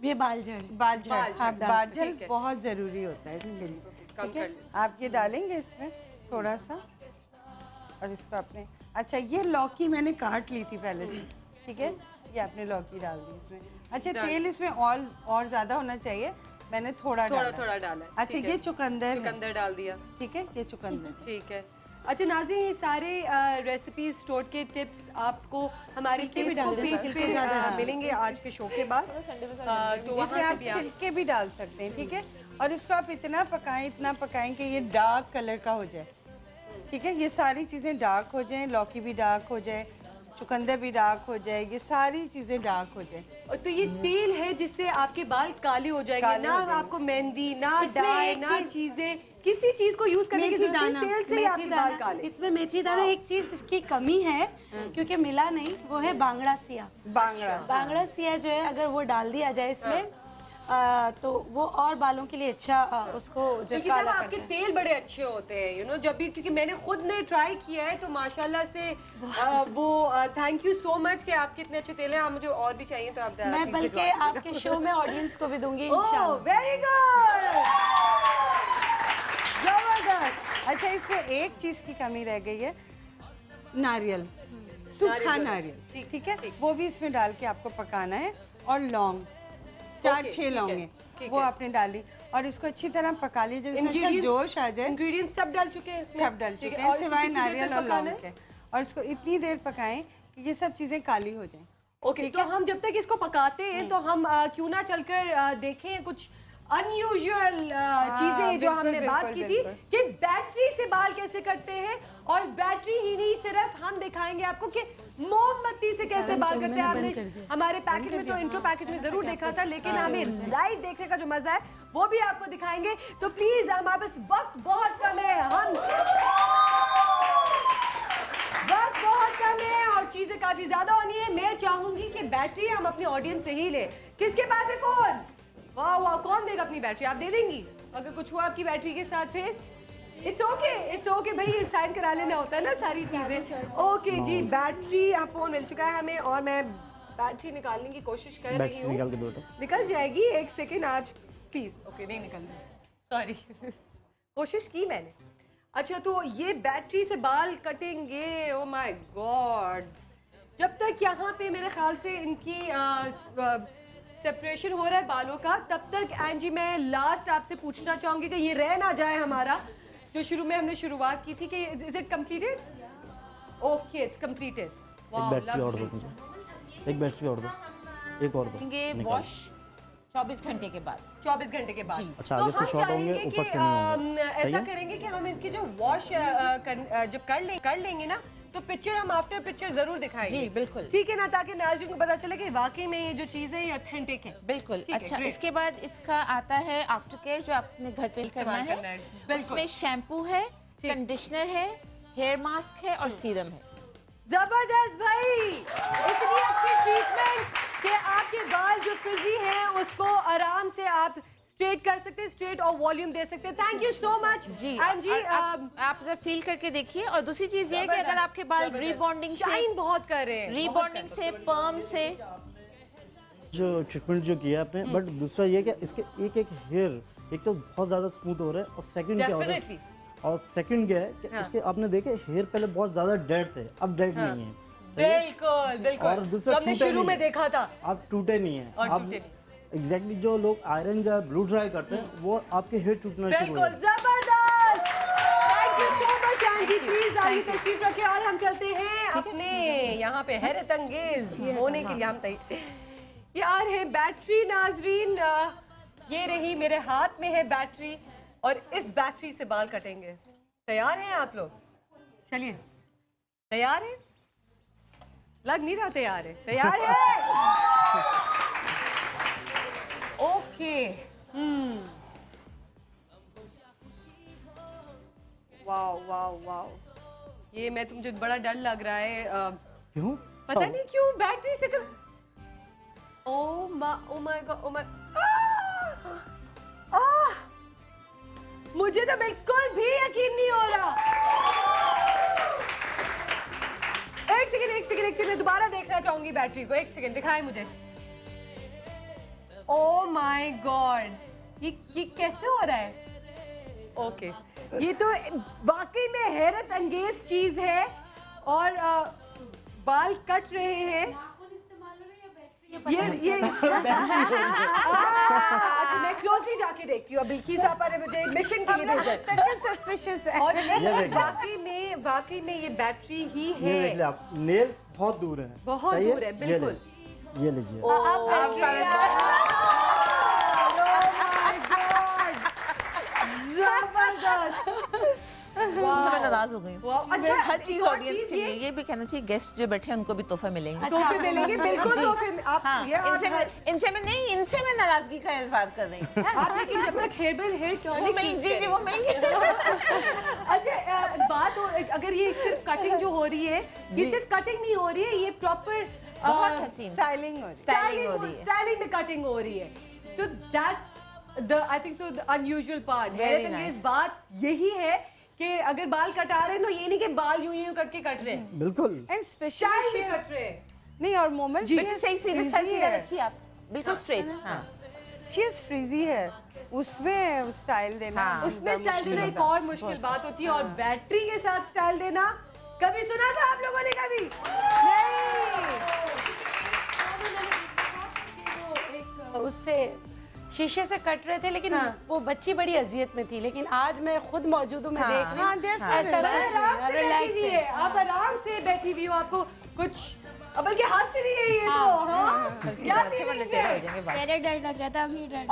Speaker 6: ये बालझड़
Speaker 8: बहुत जरूरी होता है इसके लिए, ठीक है। आप ये डालेंगे इसमें थोड़ा सा, और इसको आपने, अच्छा ये लौकी मैंने काट ली थी पहले से, ठीक है। ये आपने लौकी डाल दी इसमें। अच्छा तेल इसमें और ज्यादा होना चाहिए, मैंने थोड़ा डाला। अच्छा ये चुकंदर
Speaker 2: डाल दिया,
Speaker 8: ठीक है। ये चुकंदर,
Speaker 2: ठीक है। अच्छा नाज़रीन, ये सारे रेसिपीज स्टोर के टिप्स आपको हमारे फेसबुक पेज पे मिलेंगे आज के शो के बाद, तो
Speaker 8: इसमें आप छिलके भी डाल सकते हैं, ठीक है। और इसको आप इतना पकाएं कि ये डार्क कलर का हो जाए, ठीक है। ये सारी चीज़ें डार्क हो जाएं, लौकी भी डार्क हो जाए, चुकंदर भी डार्क हो जाए, ये सारी चीज़ें डार्क हो जाए।
Speaker 2: तो ये तेल है जिससे आपके बाल काले हो जाएंगे, ना आपको मेहंदी, ना डाई, ना चीजें, किसी चीज को यूज करने की जरूरत नहीं, तेल से आपके बाल काले।
Speaker 6: इसमें मेथी दाना एक चीज इसकी कमी है क्योंकि मिला नहीं, वो है बांगड़ा सिया। बांगड़ा सिया जो है अगर वो डाल दिया जाए इसमें तो वो और बालों के लिए अच्छा उसको जो काला
Speaker 2: आपके तेल बड़े अच्छे होते हैं, यू नो, जब भी, क्योंकि मैंने खुद ने ट्राई किया है तो माशाल्लाह से वो थैंक यू सो मच कि आपके इतने अच्छे तेल हैं। आप मुझे और भी चाहिए तो आप
Speaker 6: मैं बल्कि आपके शो में ऑडियंस को भी दूंगी इंशाल्लाह।
Speaker 2: वेरी गुड, जबरदस्त।
Speaker 8: अच्छा इसमें एक चीज की कमी रह गई है, नारियल, सूखा नारियल, ठीक है। वो भी इसमें डाल के आपको पकाना है, और लौंग 4-6 लौंगे वो आपने डाली, और इसको अच्छी तरह पका लीजिए, अच्छा जोश आ जाए।
Speaker 2: इंग्रेडिएंट्स सब डाल चुके हैं इसमें,
Speaker 8: सब डाल चुके हैं सिवाय नारियल और लौंग के, और इसको इतनी देर पकाएं कि ये सब चीजें काली हो जाएं।
Speaker 2: ओके, तो हम जब तक इसको पकाते हैं तो हम क्यों ना चलकर देखें कुछ अनयूजुअल चीजें जो हमने बात की थी कि बैटरी से बाल कैसे करते हैं, और बैटरी ही नहीं, सिर्फ हम दिखाएंगे आपको कि मोमबत्ती से कैसे बाल करते हैं। आपने हमारे पैकेज में तो इंट्रो पैकेज में जरूर देखा था, लेकिन हमें लाइव देखने का जो मजा है वो भी आपको दिखाएंगे। तो प्लीज, हमारे पास वक्त बहुत कम है, वक्त बहुत कम है और चीजें काफी ज्यादा होनी है। मैं चाहूंगी कि बैटरी हम अपनी ऑडियंस से ही ले। किसके पास है फोन? वाह वाह, कौन देगा अपनी बैटरी? आप दे देंगी अगर कुछ हुआ आपकी बैटरी के साथ? फिर इट्स ओके भाई, साइन करा लेना होता है ना सारी चीजें। ओके जी, बैटरी फोन मिल चुका है हमें, और मैं बैटरी निकालने की कोशिश कर रही हूँ। निकल जाएगी, एक सेकेंड आज प्लीज। ओके, नहीं निकल रही, सॉरी, कोशिश की मैंने। अच्छा, तो ये बैटरी से बाल कटेंगे, ओ माय गॉड। जब तक यहाँ पे मेरे ख्याल से इनकी सेपरेशन हो रहा है बालों का, तब तक एंजी मैं लास्ट आपसे पूछना चाहूंगी कि ये रह ना जाए हमारा जो शुरू में हमने शुरुआत की थी कि is it completed? Okay, it's completed.
Speaker 9: एक बैटरी और दो मुझे, एक बैटरी और दो, एक और दो।
Speaker 5: वॉश 24 घंटे के बाद।
Speaker 2: 24 घंटे के बाद।
Speaker 9: अच्छा, आगे से शॉर्ट होंगे, ऊपर से नहीं होंगे।
Speaker 2: ऐसा करेंगे कि हम इनकी जो वॉश जब कर लेंगे ना, तो पिक्चर हम आफ्टर पिक्चर जरूर दिखाएंगे।
Speaker 5: जी बिल्कुल,
Speaker 2: ठीक है ना, ताकि नाज़रीन को पता चले कि वाकई में ये जो चीज़ है ये ऑथेंटिक है।
Speaker 5: बिल्कुल। अच्छा, इसके बाद इसका आता है आफ्टर केयर जो आपने घर पे करना है। उसमें शैम्पू है, कंडीशनर है, हेयर मास्क है और सीरम है।
Speaker 2: जबरदस्त भाई, इतनी अच्छी ट्रीटमेंट कि आपके बाल जो फ्रिजी हैं उसको आराम से आप स्ट्रेट कर सकते हैं, स्ट्रेट और वॉल्यूम दे सकते हैं। थैंक यू सो मच
Speaker 5: जी। आप जरा फील करके देखिए। और दूसरी चीज ये है कि अगर आपके बाल रीबॉन्डिंग
Speaker 2: शाइन बहुत कर रहे हैं,
Speaker 5: रीबॉन्डिंग से, पर्म से
Speaker 9: जो ट्रीटमेंट जो किया आपने, बट दूसरा ये कि इसके एक हेयर एक तो बहुत ज़्यादा स्मूथ हो रहे हैं और सेकंड क्या हो रहा है, और सेकंड क्या है कि इसके आपने देखे हेयर पहले बहुत ज़्यादा डेड थे, अब डेड नहीं है।
Speaker 2: बिल्कुल बिल्कुल,
Speaker 9: और दूसरा
Speaker 2: हमने शुरू में देखा था,
Speaker 9: आप टूटे नहीं है। आप एग्जैक्टली जो लोग आयरन या ब्लू ड्राई करते हैं वो आपके हेयर टूटना शुरू हो
Speaker 2: जाता है। जबरदस्त, thank you so much aunty, please आइए तशरीफ रखिए और हम चलते हैं अपने यहाँ पे हैरत अंगेज होने के लिए। हम यार है बैटरी नाजरीन, ये रही मेरे हाथ में है बैटरी और इस बैटरी से बाल कटेंगे। तैयार हैं आप लोग? चलिए, तैयार है? लग नहीं रहा तैयार है। तैयार है? ओके। वाओ वाओ वाओ, ये मैं तुझे बड़ा डर लग रहा है।
Speaker 9: क्यों?
Speaker 2: पता नहीं क्यों बैटरी से कर... ओ माय गॉड, मुझे तो बिल्कुल भी यकीन नहीं हो रहा। एक सेकंड मैं दोबारा देखना चाहूंगी बैटरी को। एक सेकंड दिखाएं मुझे। ओ माय गॉड, ये कैसे हो रहा है? ओके, ये तो वाकई में हैरत अंगेज चीज है। और बाल कट रहे हैं ये अच्छा, मैं क्लोजली जाके देखती हूँ। बिल्की साहब ने मुझे मिशन के लिए भेजा और वाकई में ये बैटरी ही है।
Speaker 9: ये देख ले आप, नेल्स बहुत दूर हैं।
Speaker 2: बहुत दूर है, बिल्कुल।
Speaker 9: ये लीजिए।
Speaker 5: मैं नाराज हो गई।
Speaker 2: अच्छा,
Speaker 5: हर चीज ऑडियंस के लिए, ये भी कहना चाहिए गेस्ट जो बैठे हैं उनको भी तोहफे मिलेंगे।
Speaker 2: तोहफे मिलेंगे, बिल्कुल तोहफे।
Speaker 5: इनसे मैं नाराजगी का एहसास कर रही हूँ।
Speaker 2: आप लेकिन जब तक हेयर टर्निंग
Speaker 5: जी वो महंगी।
Speaker 2: अच्छा, बात अगर ये सिर्फ कटिंग जो हो रही है, ये सिर्फ कटिंग नहीं हो रही है, ये प्रॉपर
Speaker 5: बहुत हसीन
Speaker 8: स्टाइलिंग
Speaker 2: में कटिंग हो रही है। So that's the I think so the unusual part. इस बात यही है कि अगर बाल कटा रहे हैं तो ये नहीं कि बाल यूं करके कट रहे हैं।
Speaker 9: बिल्कुल,
Speaker 8: एंड स्पेशली
Speaker 2: कट रहे हैं।
Speaker 8: नहीं, और मोमेंट
Speaker 5: सही रखिए आप, बिल्कुल स्ट्रेट। हाँ,
Speaker 8: शी इज फ्रीजी है, उसमें स्टाइल देना,
Speaker 2: उसमें स्टाइल देना एक और मुश्किल बात होती है। और बैटरी के साथ स्टाइल देना, कभी सुना था आप लोगों ने? कभी नहीं।
Speaker 6: उससे शीशे से कट रहे थे, लेकिन वो बच्ची बड़ी अजियत में थी। लेकिन आज मैं खुद मौजूद हूँ, मैं देख रही हूँ ऐसा रिलैक्स।
Speaker 2: आप आराम से बैठी हुई हो, आपको कुछ बल्कि हाथ से नहीं है ये तो। क्या फीलिंग है?
Speaker 13: पहले डर लग रहा था,
Speaker 2: अब नहीं डर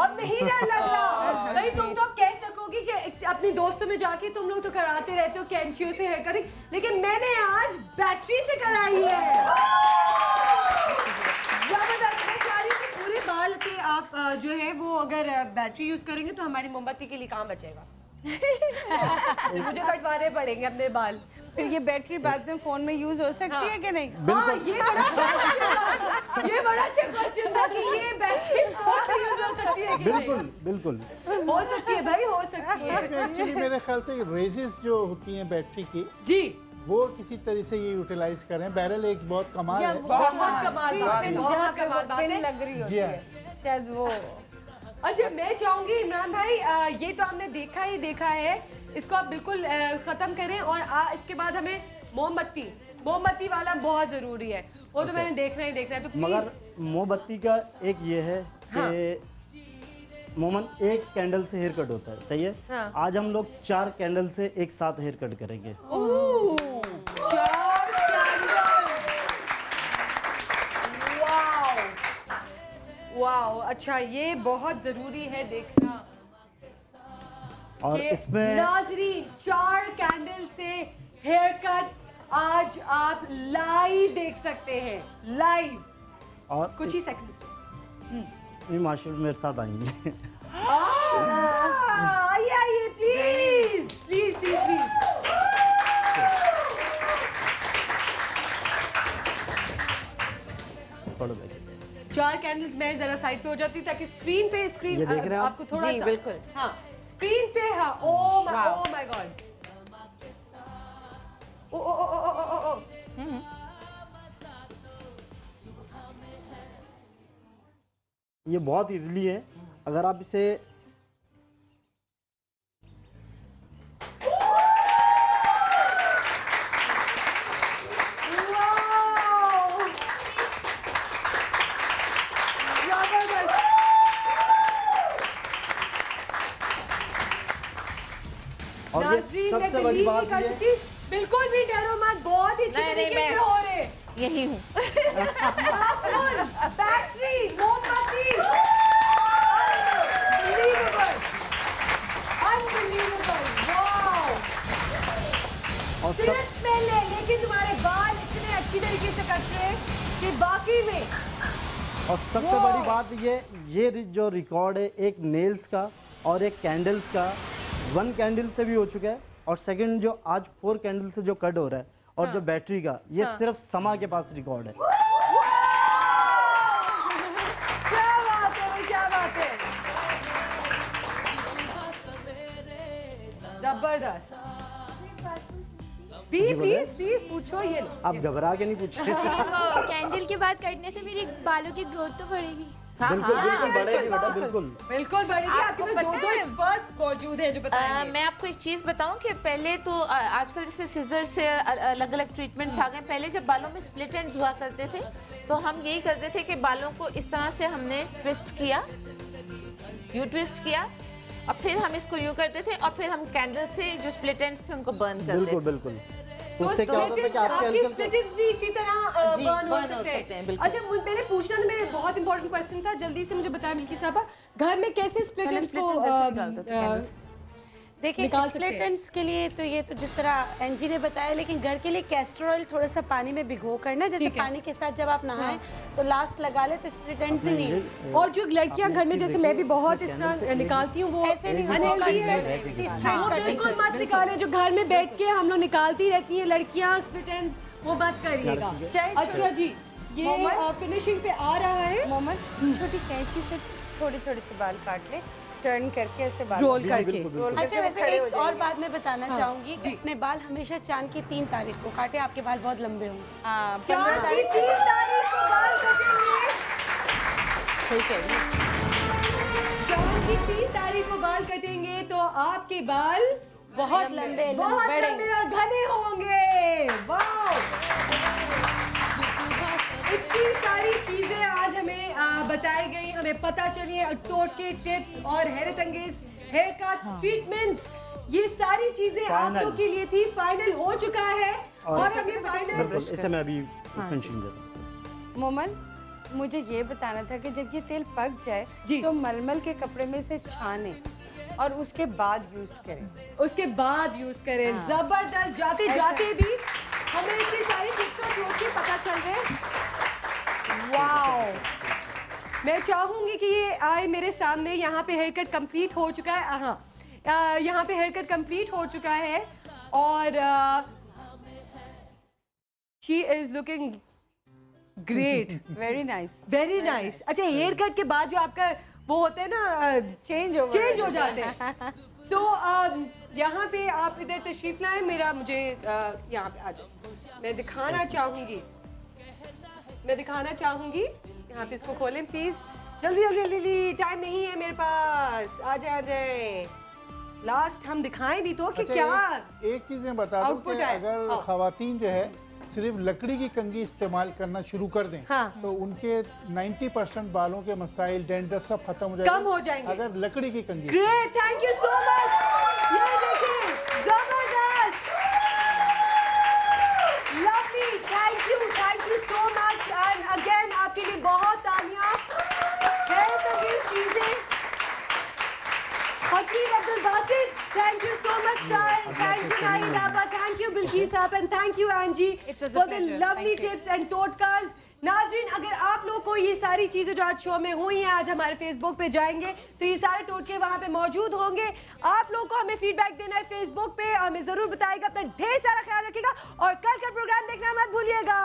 Speaker 2: लग रहा। नहीं, तुम तो कह सकोगी कि अपनी दोस्तों में जाके तुम लोग तो कराते रहते हो कैंचियों से हेयर कटिंग, लेकिन मैंने आज बैटरी से कराई है। पूरे बाल के आप जो है वो अगर बैटरी यूज करेंगे तो हमारी मोमबत्ती के लिए काम बचेगा। मुझे कटवाने पड़ेंगे अपने बाल।
Speaker 8: फिर ये बैटरी बाद में फोन में यूज हो सकती है कि नहीं?
Speaker 2: ये बड़ा अच्छा क्वेश्चन था कि ये बैटरी फोन में यूज हो सकती है कि नहीं?
Speaker 9: बिल्कुल
Speaker 2: हो सकती है भाई, हो सकती है।
Speaker 7: इसमें एक्चुअली मेरे ख्याल से रेजेस जो होती हैं बैटरी की,
Speaker 2: जी,
Speaker 7: वो किसी तरह से ये यूटिलाइज करें। बैरल एक बहुत कमाल है,
Speaker 2: बहुत कमाल बात
Speaker 8: लग रही होती है शायद वो।
Speaker 2: अच्छा, मैं चाहूंगी इमरान भाई, ये तो हमने देखा है, इसको आप बिल्कुल खत्म करें। और इसके बाद हमें मोमबत्ती वाला बहुत जरूरी है, वो तो मैंने देखना है। तो
Speaker 9: मगर मोमबत्ती का एक ये है कि मोमन एक कैंडल से हेयर कट होता है, सही है? हाँ। आज हम लोग 4 कैंडल से एक साथ हेयर कट करेंगे।
Speaker 2: वाओ, अच्छा, ये बहुत जरूरी है देखना।
Speaker 9: और इसमें
Speaker 2: नाज़रीन 4 कैंडल से हेयर कट आज आप लाइव देख सकते हैं, लाइव।
Speaker 9: और
Speaker 2: कुछ ही सेकंड
Speaker 9: माशाल्लाह मेरे साथ आएंगे।
Speaker 2: आइए प्लीज प्लीज प्लीज प्लीज।
Speaker 9: थोड़ा देखिए,
Speaker 2: 4 कैंडल्स मैं जरा साइड पे हो जाती हूँ ताकि स्क्रीन आपको थोड़ा सा,
Speaker 5: बिल्कुल,
Speaker 2: हाँ स्क्रीन से, हाँ। ओ माय गॉड, ओ
Speaker 9: ये बहुत इजीली है। अगर आप इसे और ये सबसे बड़ी बात ये,
Speaker 2: बिल्कुल भी डरो मत, बहुत ही अच्छी तरीके से हो रहे।
Speaker 5: यही हूँ।
Speaker 2: बैटरी, मोमबत्ती, अनबिलीवेबल, वाओ।
Speaker 9: और
Speaker 2: सिर्फ स्मेल है, लेकिन तुम्हारे बाल इतने अच्छी तरीके से कट रहे कि बाकी में।
Speaker 9: और सबसे बड़ी बात ये जो रिकॉर्ड है, एक नेल्स का और एक कैंडल्स का 1 कैंडल से भी हो चुका है, और सेकंड जो आज 4 कैंडल से जो कट हो रहा है, और जो बैटरी का, ये सिर्फ समा के पास रिकॉर्ड है।
Speaker 2: क्या बात है, क्या बात है, जबरदस्त। प्लीज पूछो। ये लो,
Speaker 9: आप घबरा के नहीं पूछे।
Speaker 13: कैंडल के बाद कटने से मेरी बालों की ग्रोथ तो बढ़ेगी।
Speaker 9: बिल्कुल बिल्कुल बढ़ेगी बेटा, बिल्कुल
Speaker 2: बिल्कुल बढ़ेगी। आपके पास 2 एक्सपर्ट्स मौजूद हैं जो बताएंगे।
Speaker 5: मैं आपको एक चीज़ बताऊं कि पहले तो आजकल जैसे सीजर से अलग अलग ट्रीटमेंट्स आ गए। पहले जब बालों में स्प्लिट एंड्स हुआ करते थे तो हम यही करते थे कि बालों को इस तरह से हमने ट्विस्ट किया, यू ट्विस्ट किया, और फिर हम इसको यूँ करते थे, और फिर हम कैंडल से जो स्प्लिट एंड्स थे उनको बर्न करते थे।
Speaker 9: बिल्कुल बिल्कुल। उससे क्या होता है कि आपके
Speaker 2: स्प्लिटेंस भी इसी तरह बर्न हो सकते हैं। अच्छा, मैंने पूछना था, मेरे बहुत इंपॉर्टेंट क्वेश्चन था, जल्दी से मुझे बताया मिल्की साहबा, घर में कैसे स्प्लिटेंस को
Speaker 6: देखिए स्प्लिटेंस के लिए तो ये तो जिस तरह एनजी ने बताया, लेकिन घर के लिए कैस्टर ऑयल थोड़ा सा पानी में भिगो करना, जैसे पानी के साथ जब आप नहाएं तो लास्ट लगा ले तो स्प्लिटेंस ही नहीं।
Speaker 2: और जो लड़कियां घर में, जैसे मैं भी बहुत इस तरह निकालती हूँ, वो
Speaker 6: ऐसे नहीं
Speaker 2: अनहेल्दी है, बिल्कुल मत निकालें। जो घर में बैठ के हम लोग निकालती रहती हैं लड़कियां स्प्लिटेंस, वो मत करिएगा। अच्छा जी, ये फिनिशिंग पे आ रहा है।
Speaker 8: मोहम्मद छोटी कैंची से थोड़े थोड़े से बाल काट ले, टर्न करके ऐसे बाल
Speaker 2: रोल करके।
Speaker 6: अच्छा, वैसे एक और बात मैं बताना चाहूंगी कि अपने बाल हमेशा चांद की 3 तारीख को काटे, आपके बाल बहुत लंबे होंगे।
Speaker 2: चांद की 3 तारीख को बाल कटेंगे।
Speaker 5: ठीक है,
Speaker 2: चांद की 3 तारीख को बाल कटेंगे तो आपके बाल
Speaker 6: बहुत लंबे
Speaker 2: और घने होंगे। वाह, इतनी सारी चीजें आज हमें बताई गई, हमें पता चली है, टोटके, टिप्स और हैरत अंगेज हेयर कट ट्रीटमेंट्स, ये सारी चीजें आप लोग के लिए थी। फाइनल हो चुका है और हमें फाइनल
Speaker 9: इसे मैं अभी फिनिशिंग देता हूं।
Speaker 8: मोमन, मुझे ये बताना था कि जब ये तेल पक जाए तो मलमल के कपड़े में से छाने और उसके बाद यूज करें।
Speaker 2: जबरदस्त। जाते जाते भी हमें इतनी सारी टिप्स और टोटके पता चल गए। वाओ, मैं चाहूंगी कि ये आए मेरे सामने। यहाँ पे हेयर कट कंप्लीट हो चुका है। यहाँ पे हेयर कट कंप्लीट हो चुका है और she is looking great,
Speaker 8: very nice,
Speaker 2: very nice. अच्छा, हेयर कट के बाद जो आपका वो होते हैं ना, चेंज हो जाते हैं। तो यहाँ पे आप इधर तशरीफ लाएं, मुझे यहाँ पे आ जाए। मैं दिखाना चाहूंगी। यहाँ पे इसको खोलें प्लीज, जल्दी, टाइम नहीं है मेरे पास। आ जाए। लास्ट हम दिखाएं भी तो कि क्या
Speaker 7: एक चीज मैं बता दूं कि अगर खवातीन जो है सिर्फ लकड़ी की कंघी इस्तेमाल करना शुरू कर दें तो उनके 90% बालों के मसाइल, डैंड्रफ सब खत्म हो जाएंगे,
Speaker 2: कम हो जाएंगे
Speaker 7: अगर लकड़ी की कंघी।
Speaker 2: Great, thank you so much. ये देखिए, जबरदस्त, lovely, thank you so much. And again आपके लिए बहुत तालियां। Hakeem Abdul Basit, thank you so much sir, thank you Nahid आपा, thank you Bilkis sahab, and thank you Angie for the lovely tips and टोटकास। नाज़रीन, अगर आप लोग को ये सारी चीजें जो आज शो में हुई हैं, आज हमारे फेसबुक पे जाएंगे तो ये सारे टोटके वहां पे मौजूद होंगे। आप लोग को हमें फीडबैक देना है फेसबुक पे, हमें जरूर बताएगा। अपना ढेर सारा ख्याल रखिएगा और कल का प्रोग्राम देखना मत भूलिएगा।